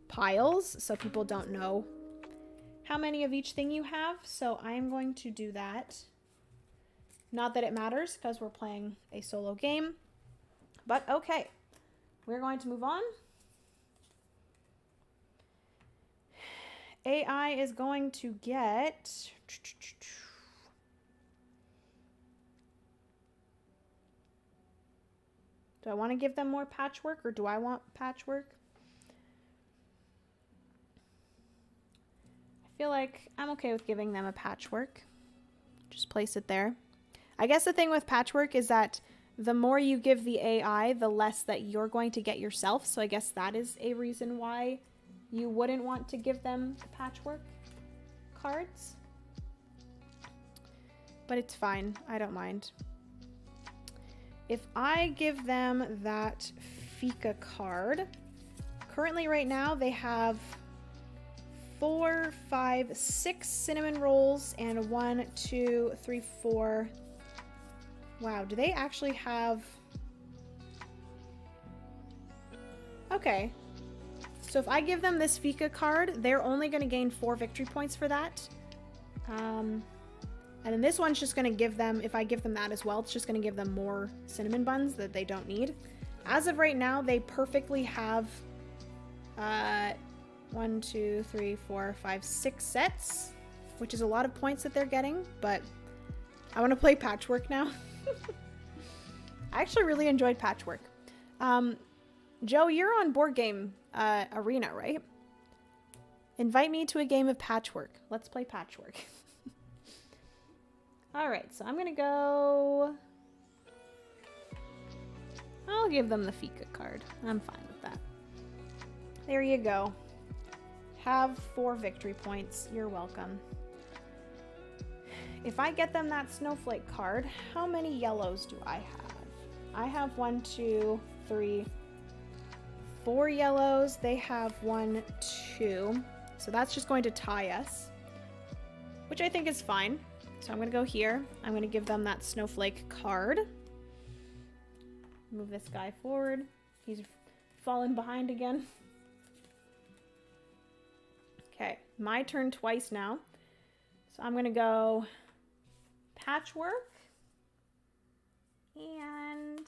piles so people don't know how many of each thing you have. So I'm going to do that Not that it matters because we're playing a solo game. But okay, we're going to move on. AI is going to get... Do I want to give them more patchwork or do I want patchwork? I feel like I'm okay with giving them a patchwork. Just place it there. I guess the thing with patchwork is that the more you give the AI, the less that you're going to get yourself. So I guess that is a reason why you wouldn't want to give them the patchwork cards. But it's fine. I don't mind. If I give them that Fika card, currently right now they have 4, 5, 6 cinnamon rolls and 1, 2, 3, 4. Wow, do they actually have... Okay. So if I give them this Fika card, they're only going to gain 4 victory points for that. And then this one's just going to give them, if I give them that as well, it's just going to give them more cinnamon buns that they don't need. As of right now, they perfectly have 1, 2, 3, 4, 5, 6 sets, which is a lot of points that they're getting, but I want to play Patchwork now. I actually really enjoyed Patchwork. Joe, you're on Board Game Arena, right? Invite me to a game of Patchwork. Let's play Patchwork. Alright, so I'm gonna go... I'll give them the Fika card. I'm fine with that. There you go. Have 4 victory points. You're welcome. If I get them that snowflake card, how many yellows do I have? I have 1, 2, 3, 4 yellows. They have 1, 2. So that's just going to tie us, which I think is fine. So I'm going to go here. I'm going to give them that snowflake card. Move this guy forward. He's fallen behind again. Okay, my turn twice now. So I'm going to go Patchwork and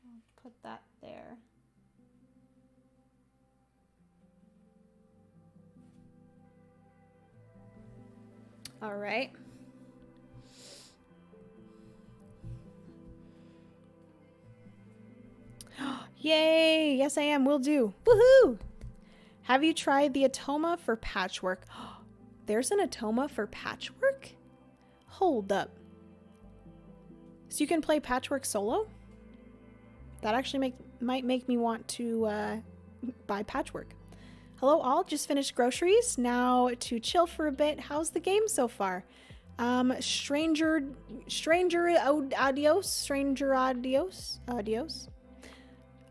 I'll put that there. All right. Yay! Yes, I am. Will do. Woohoo! Have you tried the Atoma for Patchwork? There's an Atoma for Patchwork? Hold up. So you can play Patchwork solo? That actually might make me want to buy Patchwork. Hello all, just finished groceries. Now to chill for a bit. How's the game so far? Stranger adios.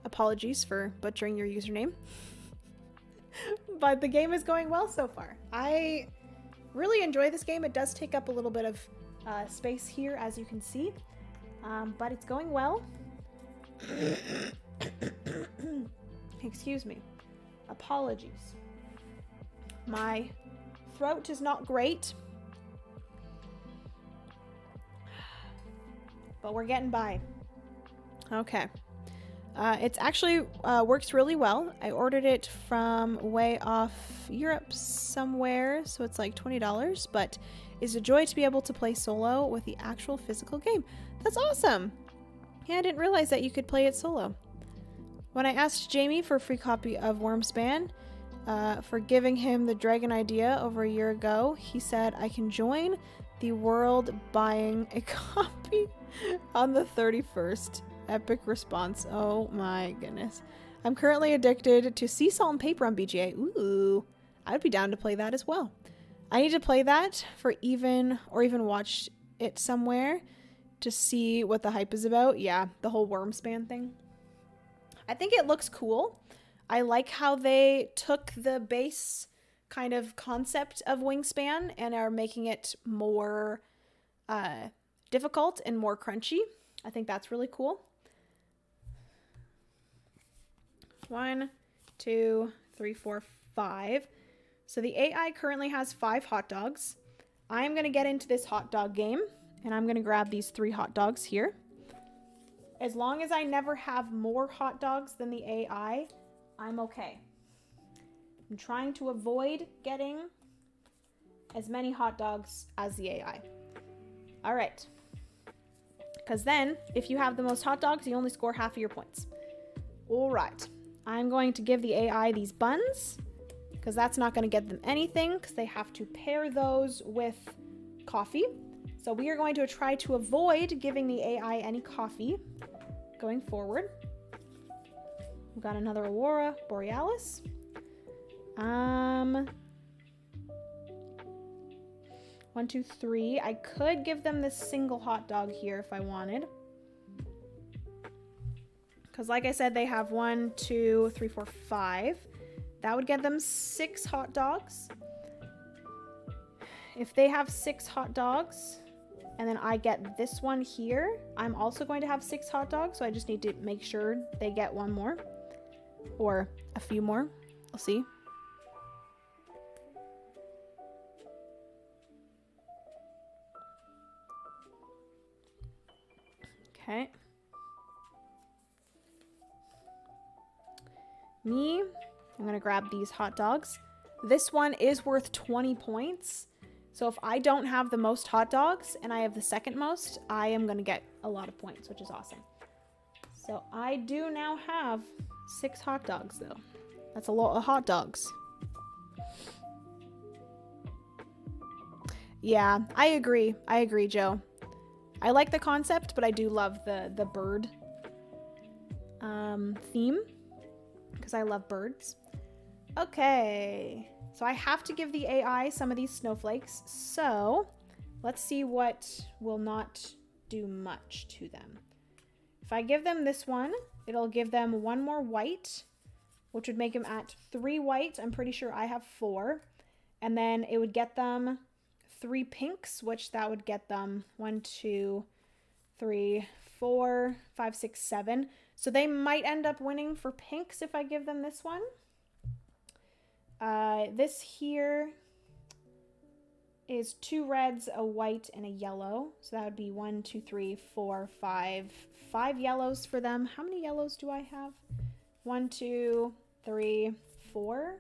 Apologies for butchering your username. But the game is going well so far. I really enjoy this game. It does take up a little bit of space here, as you can see. But it's going well. Excuse me. Apologies. My throat is not great. But we're getting by. Okay. It's actually works really well. I ordered it from way off Europe somewhere, so it's like $20, but it's a joy to be able to play solo with the actual physical game. That's awesome! Yeah, I didn't realize that you could play it solo. When I asked Jamie for a free copy of Wormspan, for giving him the dragon idea over a year ago, he said, I can join the world buying a copy on the 31st. Epic response. Oh my goodness. I'm currently addicted to sea salt and paper on BGA. Ooh, I would be down to play that as well. I need to play that for even watch it somewhere to see what the hype is about. Yeah, the whole Wormspan thing. I think it looks cool. I like how they took the base kind of concept of Wingspan and are making it more difficult and more crunchy. I think that's really cool. 1, 2, 3, 4, 5. So the AI currently has 5 hot dogs. I'm going to get into this hot dog game, and I'm going to grab these 3 hot dogs here. As long as I never have more hot dogs than the AI, I'm okay. I'm trying to avoid getting as many hot dogs as the AI. All right. Because then, if you have the most hot dogs, you only score half of your points. All right. I'm going to give the AI these buns, because that's not going to get them anything, because they have to pair those with coffee. So we are going to try to avoid giving the AI any coffee going forward. We've got another Aurora Borealis. 1, 2, 3. I could give them this single hot dog here if I wanted. Because like I said, they have 1, 2, 3, 4, 5. That would get them 6 hot dogs. If they have 6 hot dogs, and then I get this one here, I'm also going to have 6 hot dogs, so I just need to make sure they get one more. Or a few more. We'll see. Okay. I'm going to grab these hot dogs. This one is worth 20 points. So if I don't have the most hot dogs and I have the second most, I am going to get a lot of points, which is awesome. So I do now have 6 hot dogs, though. That's a lot of hot dogs. Yeah, I agree. I agree, Joe. I like the concept, but I do love the bird theme, because I love birds. Okay, so I have to give the AI some of these snowflakes. So let's see what will not do much to them. If I give them this one, it'll give them 1 more white, which would make them at 3 white. I'm pretty sure I have 4. And then it would get them 3 pinks, which that would get them 1, 2, 3, 4, 5, 6, 7. So they might end up winning for pinks if I give them this one. This here is 2 reds, a white, and a yellow. So that would be 1, 2, 3, 4, 5. 5 yellows for them. How many yellows do I have? 1, 2, 3, 4.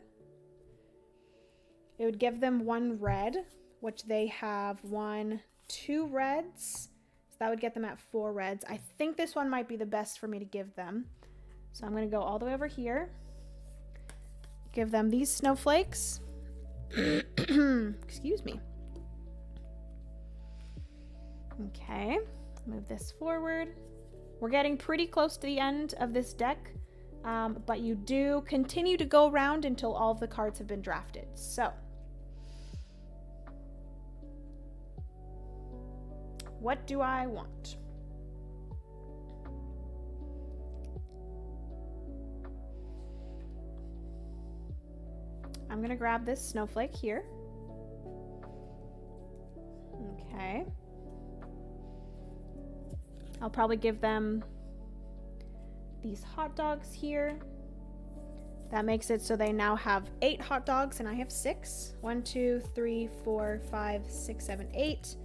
It would give them 1 red, which they have 1, 2 reds. So that would get them at 4 reds. I think this one might be the best for me to give them. So I'm going to go all the way over here. Give them these snowflakes. Excuse me. Okay, move this forward. We're getting pretty close to the end of this deck, but you do continue to go around until all of the cards have been drafted. So, what do I want? I'm going to grab this snowflake here. Okay. I'll probably give them these hot dogs here. That makes it so they now have 8 hot dogs and I have 6. 1, 2, 3, 4, 5, 6, 7, 8.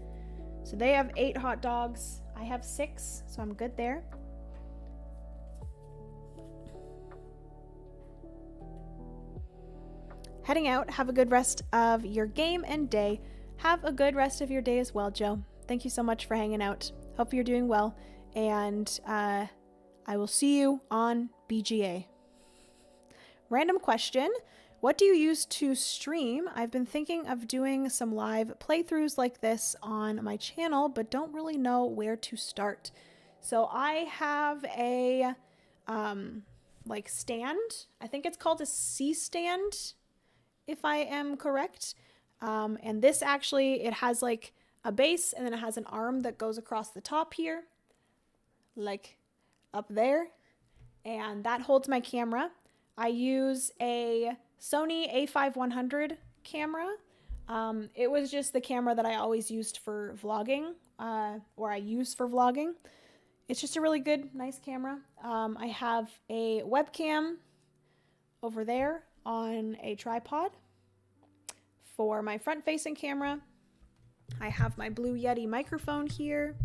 So they have 8 hot dogs. I have 6, so I'm good there. Heading out. Have a good rest of your game and day. Have a good rest of your day as well, Joe. Thank you so much for hanging out. Hope you're doing well. And I will see you on BGA. Random question. What do you use to stream? I've been thinking of doing some live playthroughs like this on my channel, but don't really know where to start. So I have a like stand. I think it's called a C-stand, if I am correct. And this actually, it has like a base and then it has an arm that goes across the top here, like up there. And that holds my camera. I use a Sony a5100 camera. It was just the camera that I always used for vlogging, or I use for vlogging. It's just a really good, nice camera. I have a webcam over there on a tripod. For my front-facing camera, I have my Blue Yeti microphone here.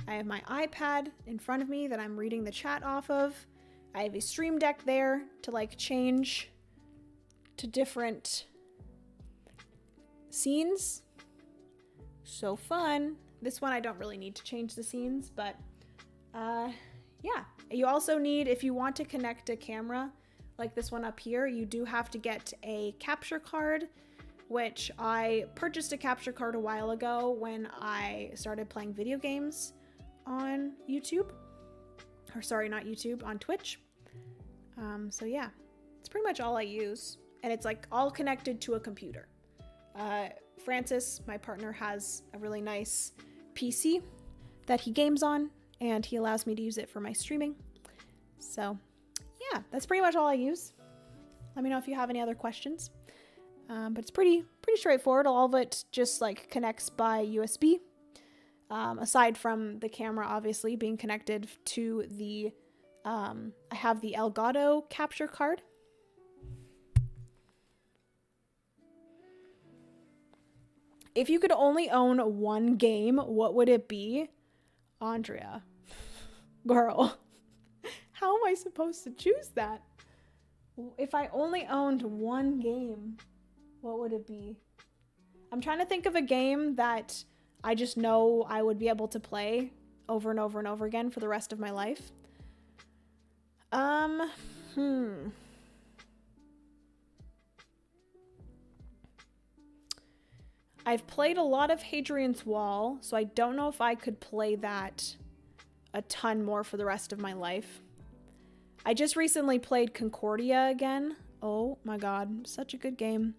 I have my iPad in front of me that I'm reading the chat off of. I have a Stream Deck there to like change to different scenes. So fun. This one I don't really need to change the scenes, but yeah. You also need, if you want to connect a camera like this one up here, you do have to get a capture card, which I purchased a capture card a while ago when I started playing video games on YouTube. Or sorry, not YouTube, on Twitch. So yeah, it's pretty much all I use. And it's like all connected to a computer. Francis, my partner, has a really nice PC that he games on, and he allows me to use it for my streaming. So yeah, that's pretty much all I use. Let me know if you have any other questions. But it's pretty straightforward. All of it just like connects by USB. Aside from the camera obviously being connected to the, I have the Elgato capture card. If you could only own one game, what would it be? Andrea. Girl. How am I supposed to choose that? If I only owned one game, what would it be? I'm trying to think of a game that I just know I would be able to play over and over and over again for the rest of my life. I've played a lot of Hadrian's Wall, so I don't know if I could play that a ton more for the rest of my life. I just recently played Concordia again. Oh my god, such a good game.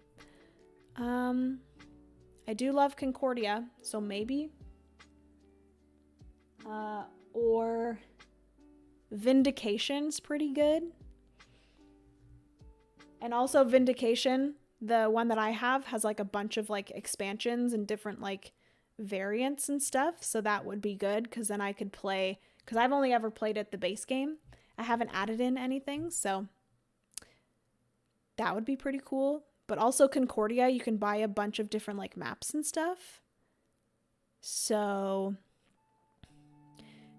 I do love Concordia, so maybe. Or Vindication's pretty good. And also Vindication, the one that I have, has like a bunch of like expansions and different like variants and stuff, so that would be good because then I could play, because I've only ever played it the base game. I haven't added in anything, so that would be pretty cool. But also Concordia, you can buy a bunch of different like maps and stuff. So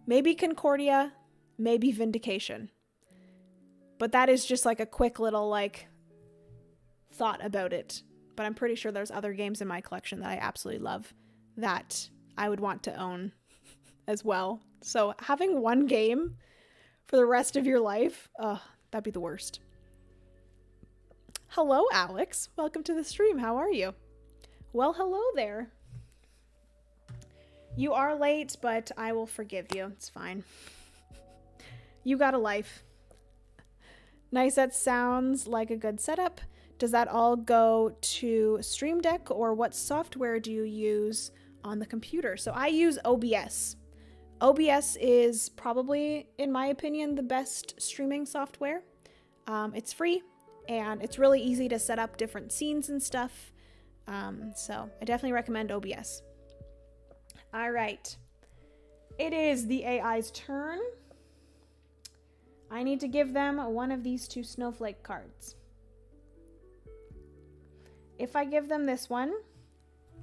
maybe Concordia, maybe Vindication. But that is just like a quick little like thought about it. But I'm pretty sure there's other games in my collection that I absolutely love that I would want to own as well. So having one game for the rest of your life, that'd be the worst. Hello, Alex. Welcome to the stream. How are you? Well, hello there. You are late, but I will forgive you. It's fine. You got a life. Nice. That sounds like a good setup. Does that all go to Stream Deck, or what software do you use on the computer? So I use OBS. OBS is probably, in my opinion, the best streaming software. It's free, and it's really easy to set up different scenes and stuff. So I definitely recommend OBS. All right. It is the AI's turn. I need to give them one of these two snowflake cards. If I give them this one,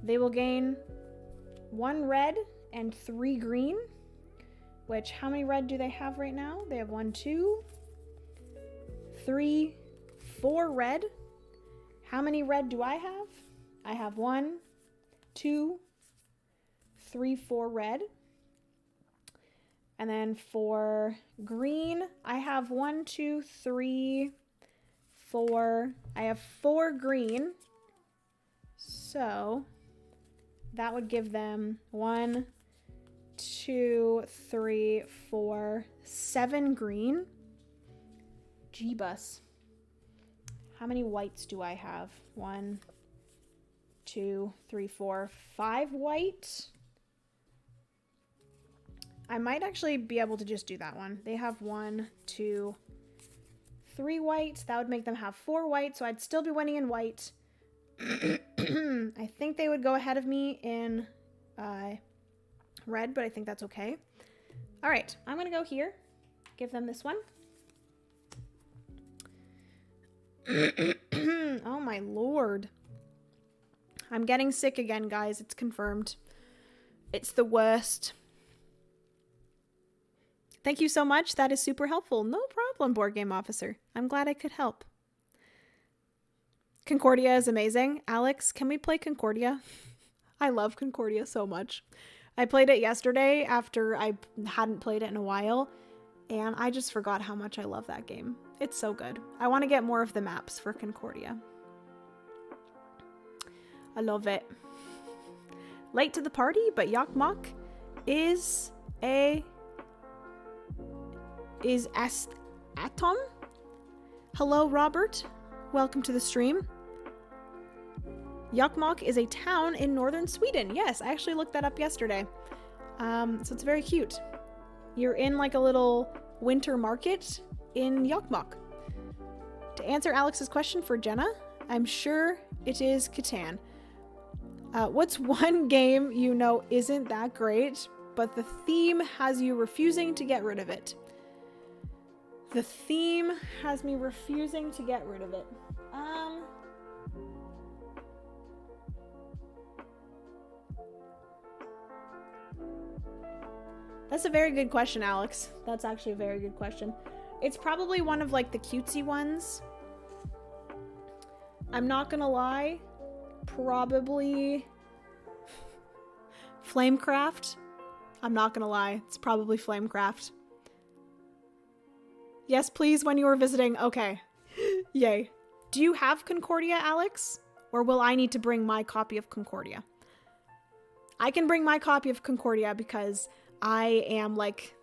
they will gain 1 red and 3 green, which, how many red do they have right now? They have 1, 2, 3, 4 red. How many red do I have? I have 1, 2, 3, 4 red. And then for green, I have 1, 2, 3, 4. I have 4 green. So that would give them 1, 2, 3, 4, 7 green. G-bus. How many whites do I have? 1, 2, 3, 4, 5 white. I might actually be able to just do that one. They have 1, 2, 3 white. That would make them have 4 white, so I'd still be winning in white. I think they would go ahead of me in red, but I think that's okay. All right, I'm gonna go here, give them this one. Oh my lord. I'm getting sick again, guys. It's confirmed. It's the worst. Thank you so much. That is super helpful. No problem, Board Game Officer. I'm glad I could help. Concordia is amazing. Alex, can we play Concordia? I love Concordia so much. I played it yesterday after I hadn't played it in a while, and I just forgot how much I love that game. It's so good. I want to get more of the maps for Concordia. I love it. Late to the party, but Jokkmokk is Atom? Hello, Robert. Welcome to the stream. Jokkmokk is a town in northern Sweden. Yes, I actually looked that up yesterday. So it's very cute. You're in like a little winter market in Jokkmokk. To answer Alex's question for Jenna, I'm sure it is Catan. What's one game you know isn't that great, but the theme has you refusing to get rid of it? The theme has me refusing to get rid of it. That's a very good question, Alex. That's actually a very good question. It's probably one of like the cutesy ones. I'm not gonna lie. Probably Flamecraft. I'm not gonna lie. It's probably Flamecraft. Yes, please, when you are visiting. Okay. Yay. Do you have Concordia, Alex? Or will I need to bring my copy of Concordia? I can bring my copy of Concordia because I am like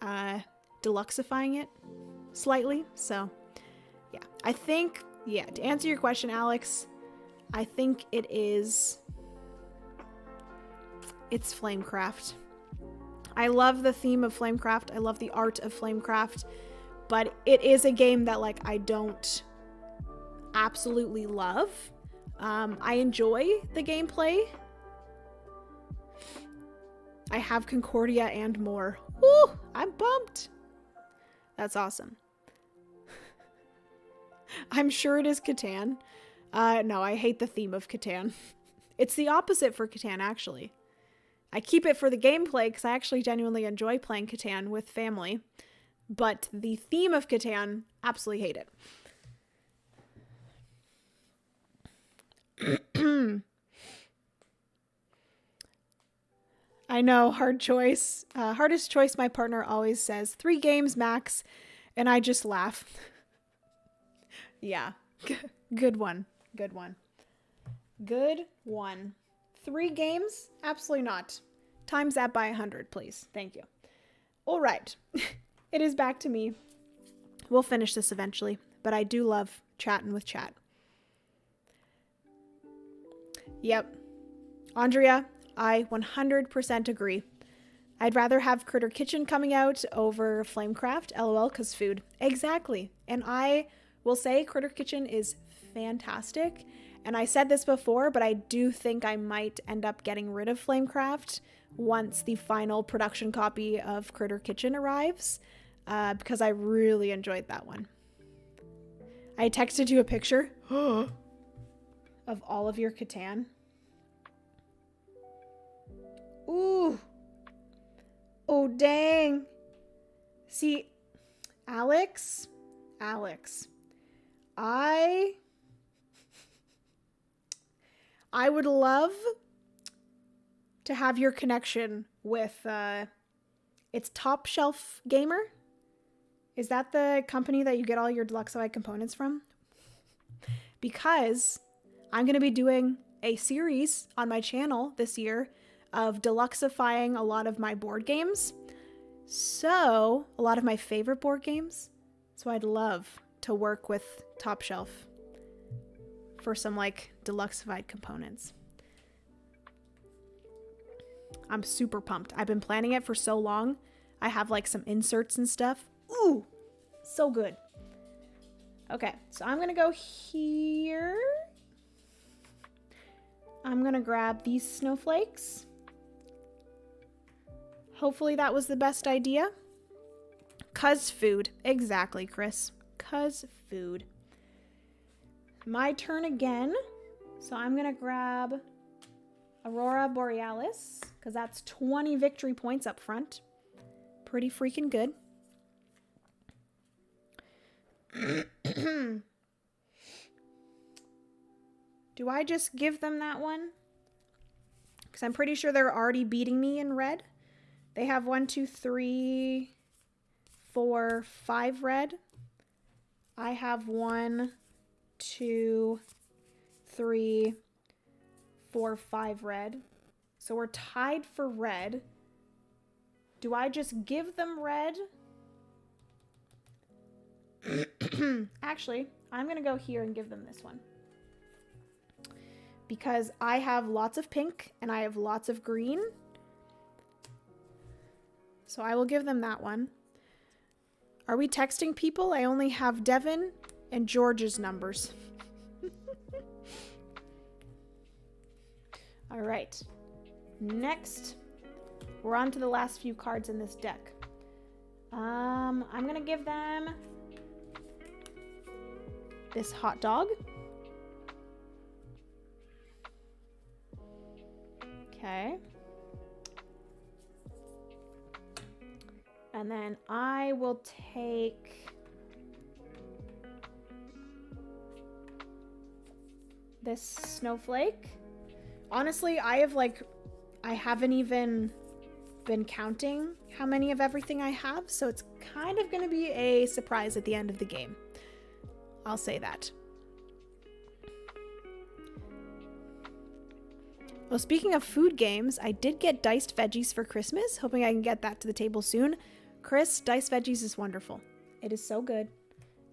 deluxifying it slightly. So yeah, I think, yeah, to answer your question, Alex, I think it's Flamecraft. I love the theme of Flamecraft. I love the art of Flamecraft, but it is a game that like I don't absolutely love. I enjoy the gameplay. I have Concordia and more. Woo! I'm pumped. That's awesome. I'm sure it is Catan. No, I hate the theme of Catan. It's the opposite for Catan, actually. I keep it for the gameplay because I actually genuinely enjoy playing Catan with family. But the theme of Catan, absolutely hate it. I know, hard choice. Hardest choice, my partner always says. 3 games max, and I just laugh. Yeah, good one. Good one. Good one. 3 games? Absolutely not. Times that by 100, please. Thank you. All right. It is back to me. We'll finish this eventually, but I do love chatting with chat. Yep. Andrea, I 100% agree. I'd rather have Critter Kitchen coming out over Flamecraft, lol, because food. Exactly. And I will say Critter Kitchen is fantastic. And I said this before, but I do think I might end up getting rid of Flamecraft once the final production copy of Critter Kitchen arrives, because I really enjoyed that one. I texted you a picture of all of your Catan. Ooh. Oh, dang. See, Alex, I would love to have your connection with, it's Top Shelf Gamer. Is that the company that you get all your Deluxify components from? Because I'm going to be doing a series on my channel this year of deluxifying a lot of my board games. So, a lot of my favorite board games. So I'd love to work with Top Shelf for some like deluxified components. I'm super pumped. I've been planning it for so long. I have like some inserts and stuff. Ooh, so good. Okay, so I'm gonna go here. I'm gonna grab these snowflakes. Hopefully that was the best idea. 'Cause food. Exactly, Chris. 'Cause food. My turn again. So I'm going to grab Aurora Borealis, because that's 20 victory points up front. Pretty freaking good. Do I just give them that one? Because I'm pretty sure they're already beating me in red. They have 1, 2, 3, 4, 5 red. I have 1, 2, 3, 4, 5 red. So we're tied for red. Do I just give them red? Actually, I'm going to go here and give them this one. Because I have lots of pink and I have lots of green. So I will give them that one. Are we texting people? I only have Devin and George's numbers. All right. Next, we're on to the last few cards in this deck. I'm going to give them this hot dog. Okay. And then I will take this snowflake. Honestly, I haven't even been counting how many of everything I have, so it's kind of going to be a surprise at the end of the game. I'll say that. Well, speaking of food games, I did get diced veggies for Christmas, hoping I can get that to the table soon. Chris, diced veggies is wonderful. It is so good.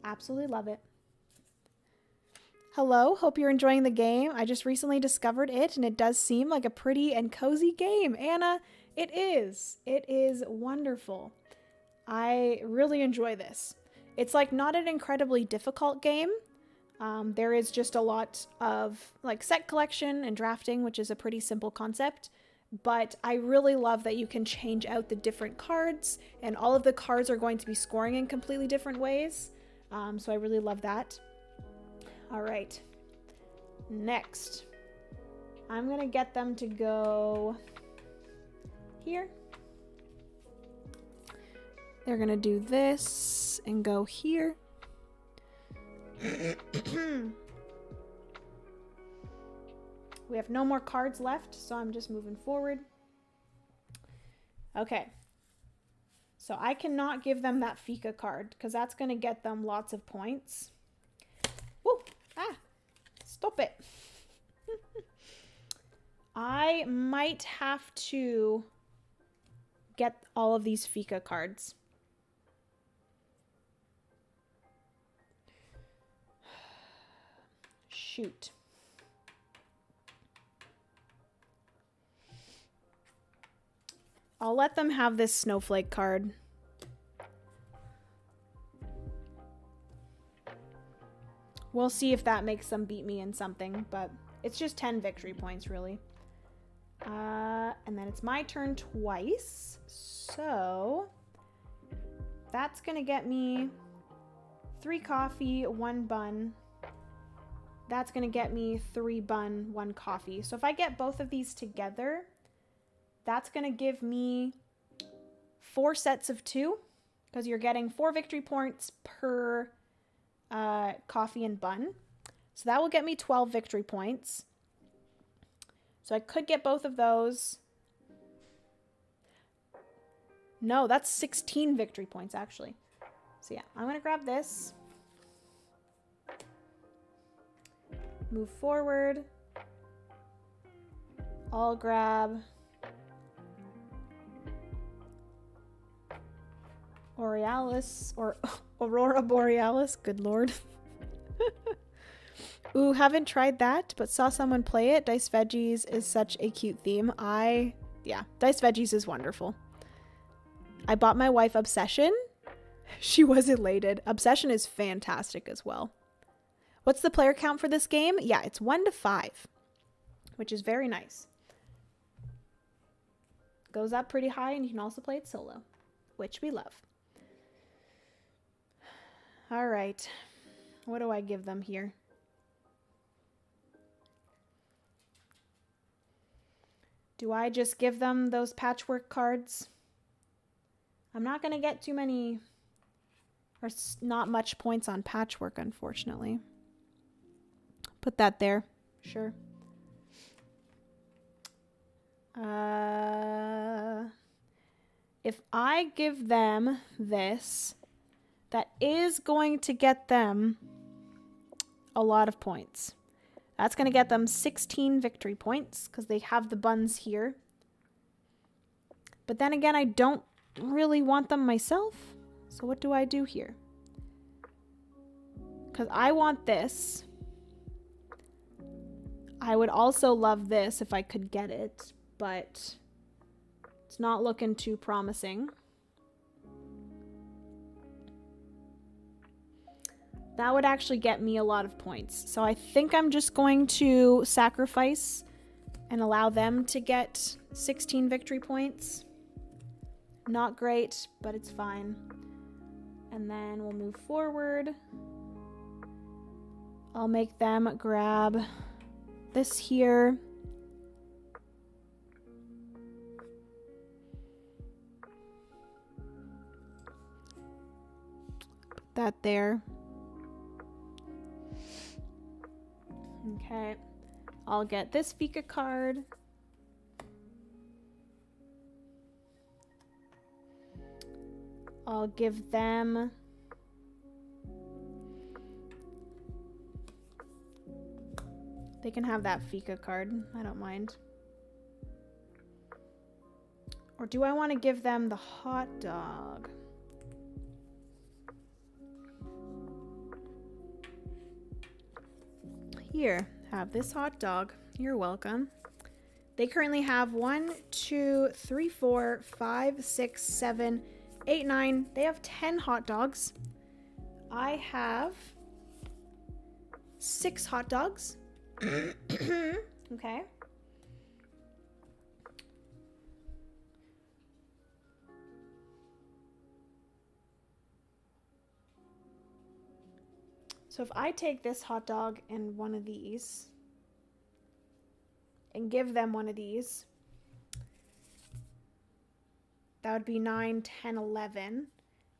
Absolutely love it. Hello, hope you're enjoying the game. I just recently discovered it, and it does seem like a pretty and cozy game. Anna, it is. It is wonderful. I really enjoy this. It's like not an incredibly difficult game. There is just a lot of like set collection and drafting, which is a pretty simple concept. But I really love that you can change out the different cards, and all of the cards are going to be scoring in completely different ways. So I really love that. All right. Next, I'm going to get them to go here. They're going to do this and go here. We have no more cards left, so I'm just moving forward. Okay. So I cannot give them that Fika card because that's going to get them lots of points. Woo! Ah! Stop it. I might have to get all of these Fika cards. Shoot. I'll let them have this snowflake card. We'll see if that makes them beat me in something, but it's just 10 victory points, really. And then it's my turn twice. So that's going to get me 3 coffee, 1 bun. That's going to get me 3 bun, 1 coffee. So if I get both of these together, that's going to give me 4 sets of 2, because you're getting 4 victory points per coffee and bun. So that will get me 12 victory points. So I could get both of those. No, that's 16 victory points, actually. So yeah, I'm going to grab this. Move forward. I'll grab Borealis, or Aurora Borealis, good lord. Ooh, haven't tried that, but saw someone play it. Diced Veggies is such a cute theme. Yeah, Diced Veggies is wonderful. I bought my wife Obsession. She was elated. Obsession is fantastic as well. What's the player count for this game? Yeah, it's 1 to 5, which is very nice. Goes up pretty high, and you can also play it solo, which we love. All right. What do I give them here? Do I just give them those patchwork cards? I'm not going to get too many, or not much points on patchwork, unfortunately. Put that there. Sure. If I give them this, that is going to get them a lot of points. That's going to get them 16 victory points because they have the buns here. But then again, I don't really want them myself. So what do I do here? Because I want this. I would also love this if I could get it, but it's not looking too promising. That would actually get me a lot of points. So I think I'm just going to sacrifice and allow them to get 16 victory points. Not great, but it's fine. And then we'll move forward. I'll make them grab this here. Put that there. Okay, I'll get this Fika card. I'll give them they can have that Fika card. I don't mind. Or do I want to give them the hot dog? Here, have this hot dog. You're welcome. They currently have 1, 2, 3, 4, 5, 6, 7, 8, 9. They have 10 hot dogs. I have 6 hot dogs. Okay. So if I take this hot dog and one of these and give them one of these, that would be 9, 10, 11.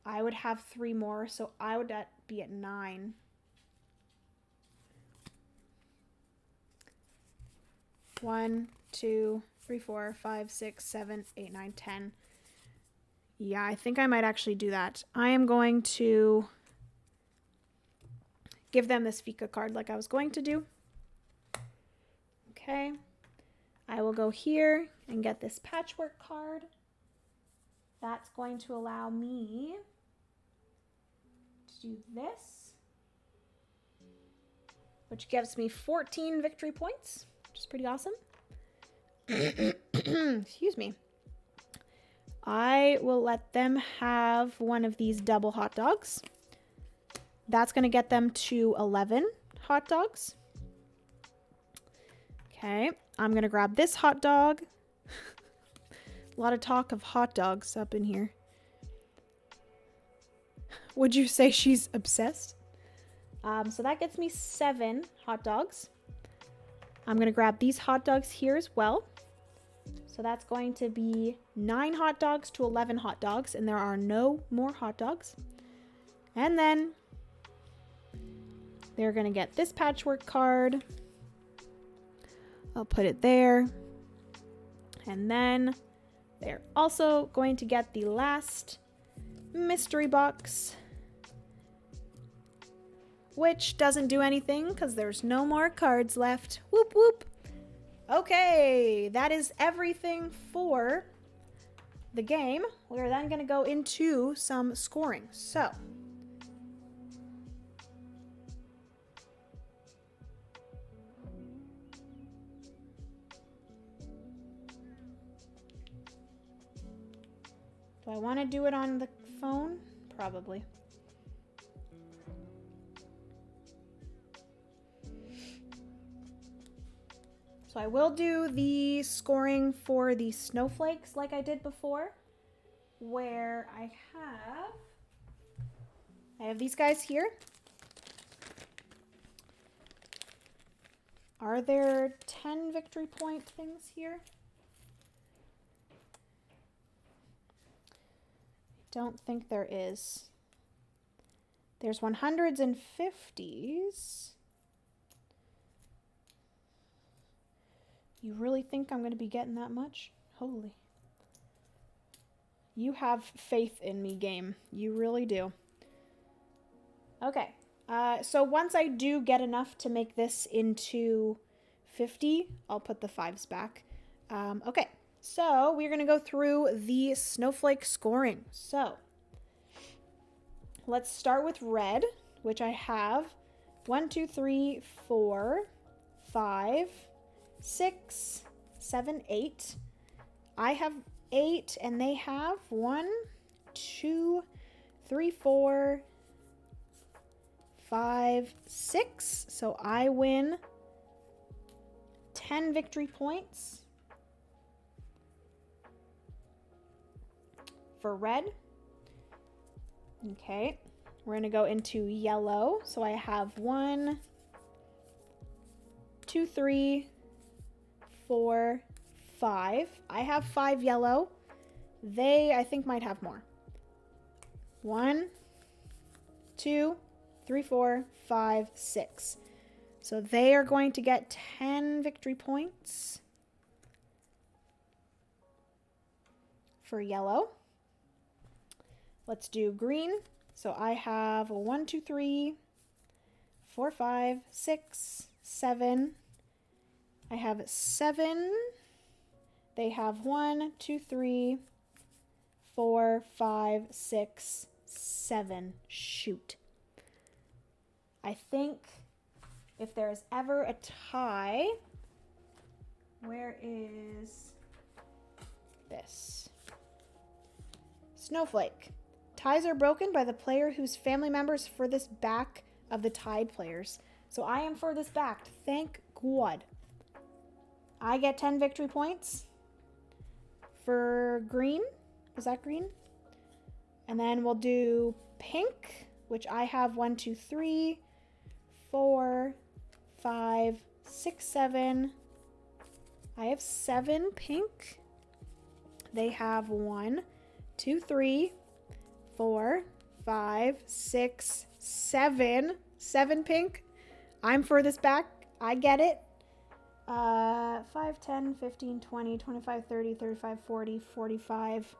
I would have 3 more, so I would be at 9. One, 2, 3, 4, 5, 6, 7, 8, 9, 10. Yeah, I think I might actually do that. I am going to give them this Fika card like I was going to do. Okay. I will go here and get this patchwork card. That's going to allow me to do this, which gives me 14 victory points, which is pretty awesome. Excuse me. I will let them have one of these double hot dogs. That's going to get them to 11 hot dogs. Okay, I'm going to grab this hot dog. A lot of talk of hot dogs up in here. Would you say she's obsessed? So that gets me 7 hot dogs. I'm going to grab these hot dogs here as well. So that's going to be 9 hot dogs to 11 hot dogs, and there are no more hot dogs. And then they're going to get this patchwork card. I'll put it there. And then they're also going to get the last mystery box, which doesn't do anything because there's no more cards left. Whoop, whoop. Okay, that is everything for the game. We're then going to go into some scoring. So, do I want to do it on the phone? Probably. So I will do the scoring for the snowflakes like I did before, where I have these guys here. Are there 10 victory point things here? Don't think there is. There's 100s and 50s. You really think I'm going to be getting that much? Holy. You have faith in me, game. You really do. Okay. So once I do get enough to make this into 50, I'll put the 5s back. Okay. So we're going to go through the snowflake scoring. So let's start with red, which I have 1, 2, 3, 4, 5, 6, 7, 8. I have 8 and they have 1, 2, 3, 4, 5, 6. So I win 10 victory points for red. Okay, we're going to go into yellow. So I have 1, 2, 3, 4, 5. I have 5 yellow. They, I think, might have more. 1, 2, 3, 4, 5, 6. So they are going to get 10 victory points for yellow. Let's do green. So I have 1, 2, 3, 4, 5, 6, 7. I have 7. They have 1, 2, 3, 4, 5, 6, 7. Shoot. I think if there's ever a tie, where is this? Snowflake. Ties are broken by the player whose family members furthest back of the tied players. So I am furthest back. Thank God. I get 10 victory points for green. Was that green? And then we'll do pink, which I have 1, 2, 3, 4, 5, 6, 7. I have 7 pink. They have 1, 2, 3, 4, 5, 6, 7. 7 pink. I'm furthest back. I get it. 5, 10, 15, 20, 25, 30, 35, 40, 45.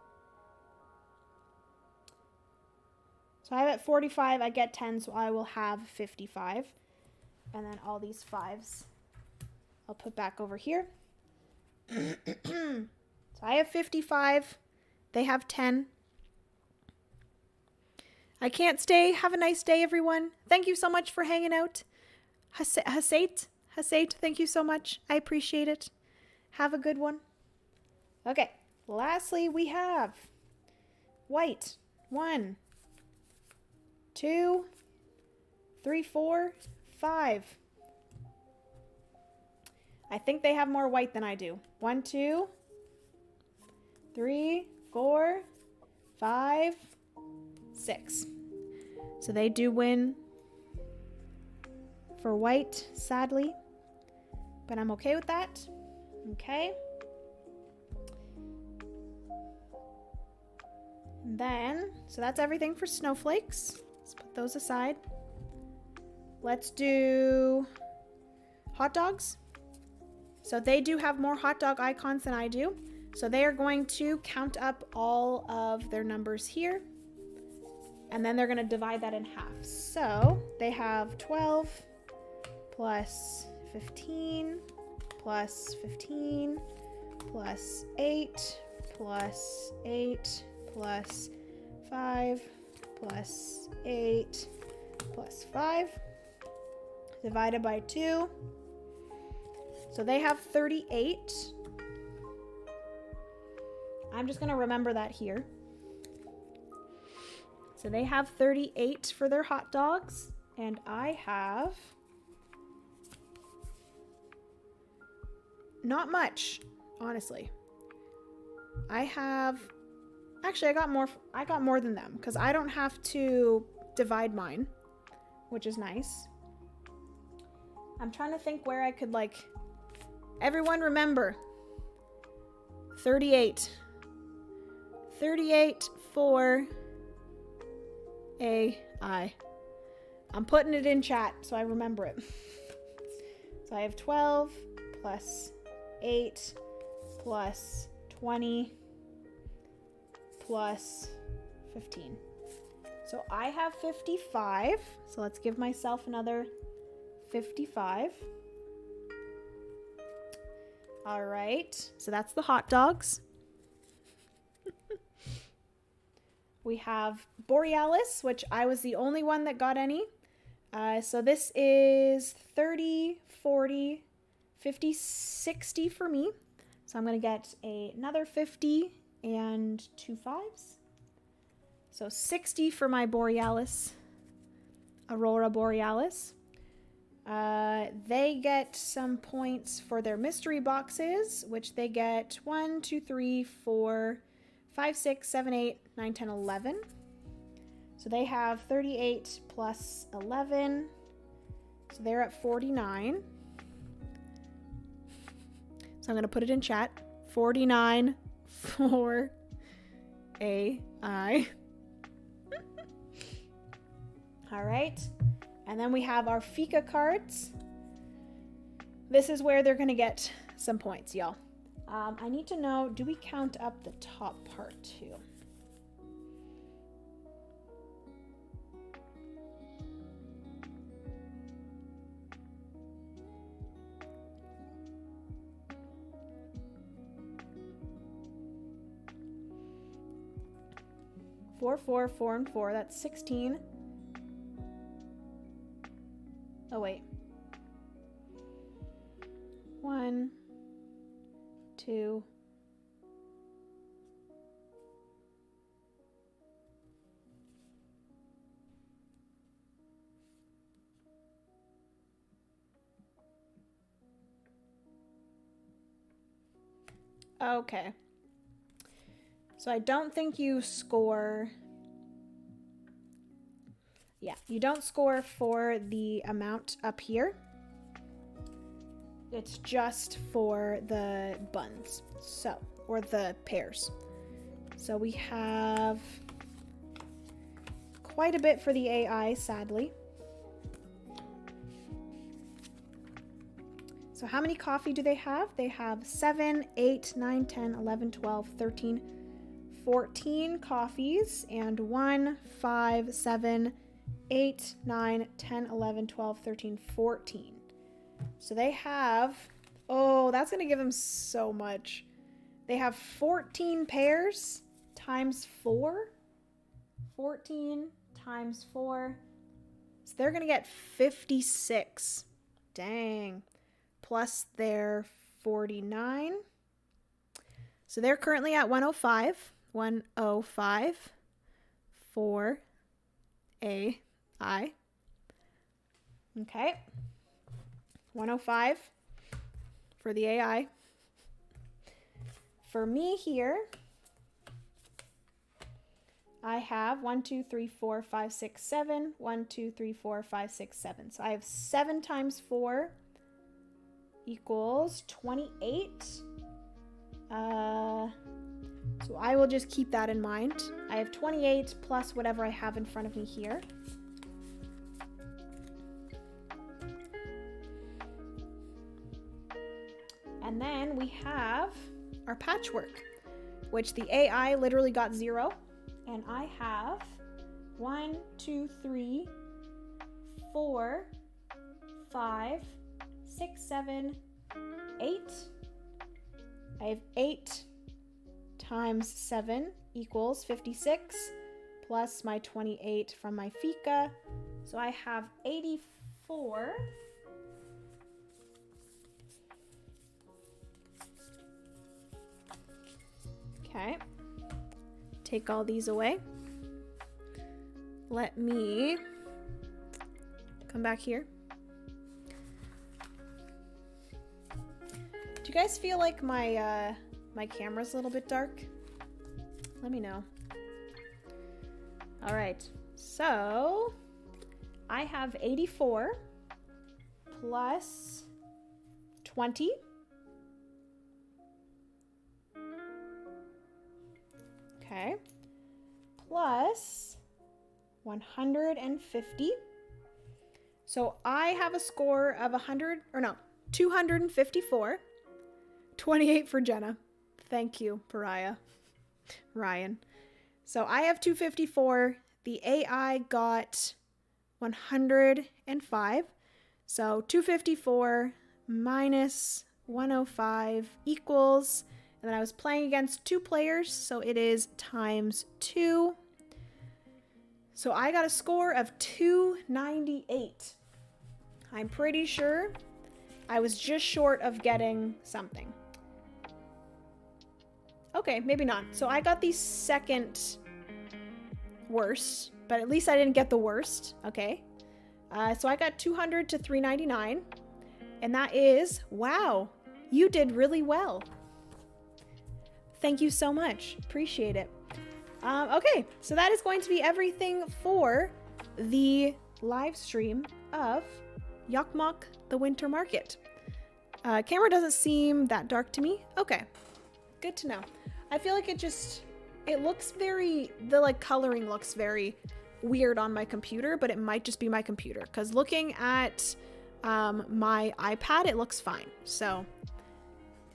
So I have at 45. I get 10, so I will have 55. And then all these 5s I'll put back over here. So I have 55. They have 10. I can't stay. Have a nice day, everyone. Thank you so much for hanging out. Hasait, thank you so much. I appreciate it. Have a good one. Okay. Lastly, we have white. 1, 2, 3, 4, 5. I think they have more white than I do. 1, 2, 3, 4, 5, 6. So they do win for white, sadly. But I'm okay with that. Okay. And then, so that's everything for snowflakes. Let's put those aside. Let's do hot dogs. So they do have more hot dog icons than I do. So they are going to count up all of their numbers here. And then they're going to divide that in half. So they have 12 plus 15 plus 15 plus 8 plus 8 plus 5 plus 8 plus 5 divided by 2. So they have 38. I'm just going to remember that here. So they have 38 for their hot dogs, and I have not much, honestly. I have, actually I got more than them because I don't have to divide mine, which is nice. I'm trying to think where I could everyone remember 38 for AI. I'm putting it in chat so I remember it. So I have 12 plus 8 plus 20 plus 15. So I have 55. So let's give myself another 55. All right. So that's the hot dogs. We have Borealis, which I was the only one that got any. So this is 30, 40, 50, 60 for me. So I'm going to get another 50 and 2 5s. So 60 for my Borealis, Aurora Borealis. They get some points for their mystery boxes, which they get 1, 2, 3, 4, 5, 6, 7, 8, 9, 10, 11. So they have 38 plus 11. So they're at 49. So I'm going to put it in chat. 49 for AI. All right. And then we have our Fika cards. This is where they're going to get some points, y'all. I need to know, do we count up the top part too? Four, 4, and 4. That's 16. Oh, wait. 1, 2. Okay. So I don't think you score. Yeah, you don't score for the amount up here. It's just for the buns, so, or the pairs. So we have quite a bit for the AI, sadly. So how many coffee do they have? They have 7, 8, 9, 10, 11, 12, 13, 14 coffees, and 1, 5, 7, 8, 9, 10, 11, 12, 13, 14. So they have, oh, that's going to give them so much. They have 14 pairs times 4. 14 times 4. So they're going to get 56. Dang. Plus their 49. So they're currently at 105. 105 for AI. Okay. 105 for the AI. For me here, I have 1, 2, 3, 4, 5, 6, 7. 1, 2, 3, 4, 5, 6, 7. So I have 7 times 4 equals 28. So I will just keep that in mind. I have 28 plus whatever I have in front of me here. And then we have our patchwork, which the AI literally got 0. And I have 1, 2, 3, 4, 5, 6, 7, 8. I have 8 times 7 equals 56 plus my 28 from my Fika. So I have 84. Okay. Take all these away. Let me come back here. Do you guys feel like my my camera's a little bit dark? Let me know. All right, so I have 84 plus 20. Okay, plus 150. So I have a score of 254. 28 for Jenna. Thank you, Pariah. Ryan. So I have 254. The AI got 105. So 254 minus 105 equals, and then I was playing against 2 players, so it is times 2. So I got a score of 298. I'm pretty sure I was just short of getting something. Okay, maybe not. So I got the second worst, but at least I didn't get the worst. Okay. So I got 200 to 399, and that is, wow, you did really well. Thank you so much. Appreciate it. Okay, so that is going to be everything for the live stream of Jokkmokk, the winter market. Camera doesn't seem that dark to me. Okay, good to know. I feel like it looks very, the like coloring looks very weird on my computer, but it might just be my computer, because looking at my iPad, it looks fine. So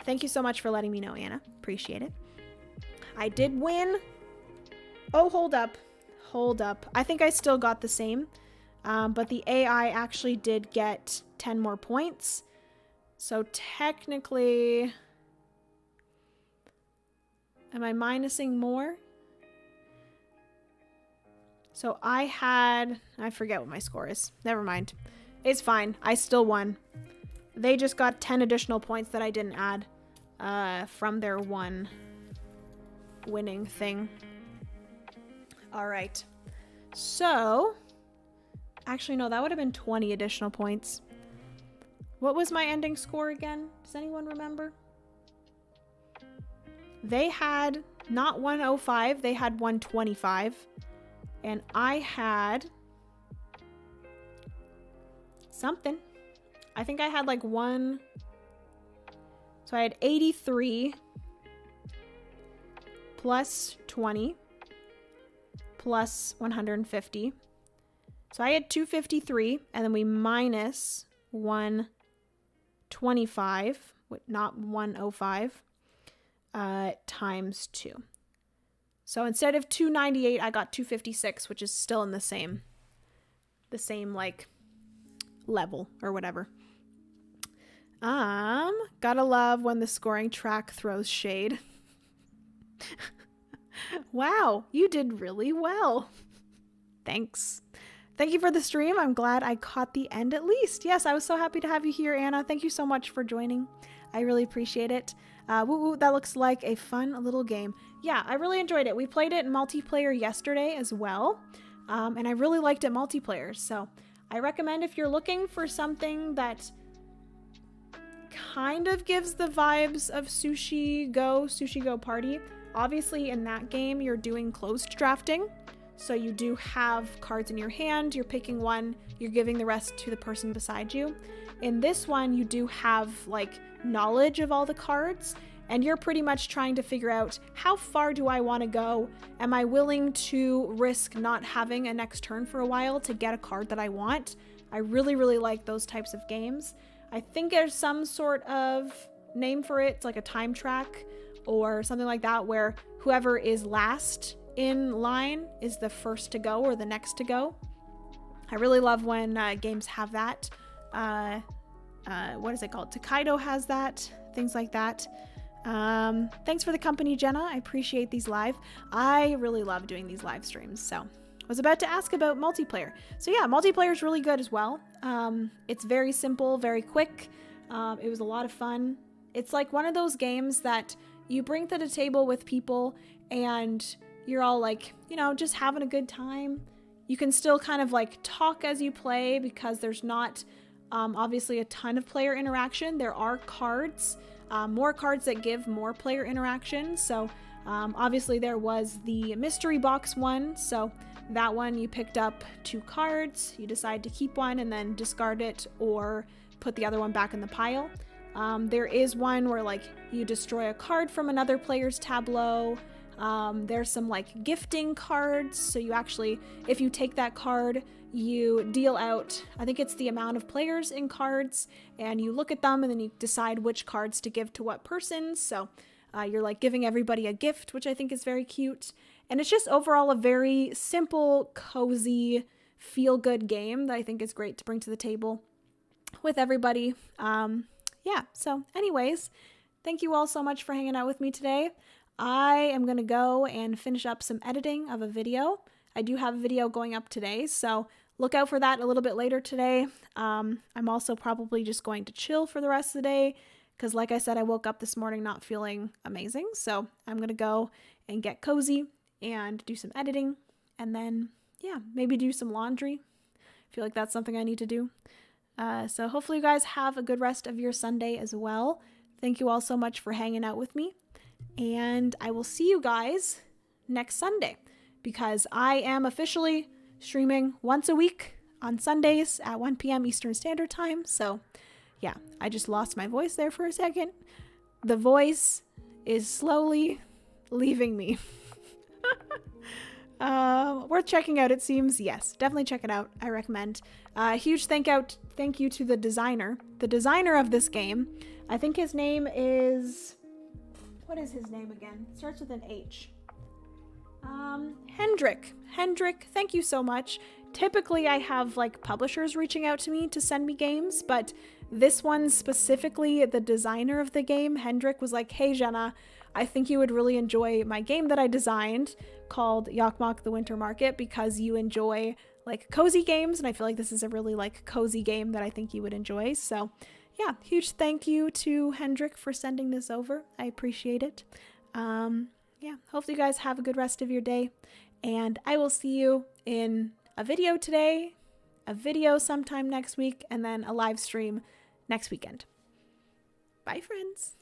thank you so much for letting me know, Anna. Appreciate it. I did win. Oh, hold up. I think I still got the same, but the AI actually did get 10 more points. So technically, am I minusing more? So I forget what my score is. Never mind. It's fine. I still won. They just got 10 additional points that I didn't add from their one winning thing. All right. So, actually, no, that would have been 20 additional points. What was my ending score again? Does anyone remember? They had not 105, they had 125. And I had something. I think I had like one. So I had 83 plus 20 plus 150. So I had 253, and then we minus 125, not 105, times 2. So instead of 298, I got 256, which is still in the same like level or whatever. Gotta love when the scoring track throws shade. Wow, you did really well. Thanks. Thank you for the stream. I'm glad I caught the end at least. Yes, I was so happy to have you here, Anna. Thank you so much for joining. I really appreciate it. That looks like a fun little game. Yeah, I really enjoyed it. We played it in multiplayer yesterday as well, and I really liked it multiplayer. So I recommend, if you're looking for something that kind of gives the vibes of Sushi Go Party. Obviously, in that game, you're doing closed drafting. So you do have cards in your hand, you're picking one, you're giving the rest to the person beside you. In this one, you do have like knowledge of all the cards, and you're pretty much trying to figure out, how far do I want to go? Am I willing to risk not having a next turn for a while to get a card that I want? I really, really like those types of games. I think there's some sort of name for it. It's like a time track or something like that, where whoever is last in line is the first to go or the next to go. I really love when games have that. What is it called? Takedo has that, things like that. Thanks for the company, Jenna. I appreciate these live. I really love doing these live streams. So I was about to ask about multiplayer. So yeah, multiplayer is really good as well. It's very simple, very quick. It was a lot of fun. It's like one of those games that you bring to the table with people and you're all like, you know, just having a good time. You can still kind of like talk as you play because there's not obviously a ton of player interaction. There are cards, more cards that give more player interaction. So obviously there was the mystery box one. So that one you picked up 2 cards, you decide to keep one and then discard it or put the other one back in the pile. There is one where like you destroy a card from another player's tableau. There's some like gifting cards. So you actually, if you take that card, you deal out, I think it's the amount of players in cards, and you look at them and then you decide which cards to give to what person. So you're like giving everybody a gift, which I think is very cute. And it's just overall a very simple, cozy, feel-good game that I think is great to bring to the table with everybody. Yeah, so anyways, thank you all so much for hanging out with me today. I am going to go and finish up some editing of a video. I do have a video going up today, so look out for that a little bit later today. I'm also probably just going to chill for the rest of the day because, like I said, I woke up this morning not feeling amazing. So I'm going to go and get cozy and do some editing, and then, yeah, maybe do some laundry. I feel like that's something I need to do. So hopefully you guys have a good rest of your Sunday as well. Thank you all so much for hanging out with me. And I will see you guys next Sunday because I am officially streaming once a week on Sundays at 1 p.m. Eastern Standard Time. So yeah, I just lost my voice there for a second. The voice is slowly leaving me. Worth checking out, it seems. Yes, definitely check it out. I recommend. Huge thank you to the designer of this game. I think his name is, what is his name again? It starts with an H. Hendrik, thank you so much. Typically I have like publishers reaching out to me to send me games, but this one specifically, the designer of the game, Hendrik, was like, hey Jenna, I think you would really enjoy my game that I designed called Jokkmokk the Winter Market because you enjoy like cozy games, and I feel like this is a really like cozy game that I think you would enjoy. So yeah, huge thank you to Hendrik for sending this over. I appreciate it. Yeah, hopefully you guys have a good rest of your day, and I will see you in a video today, a video sometime next week, and then a live stream next weekend. Bye, friends.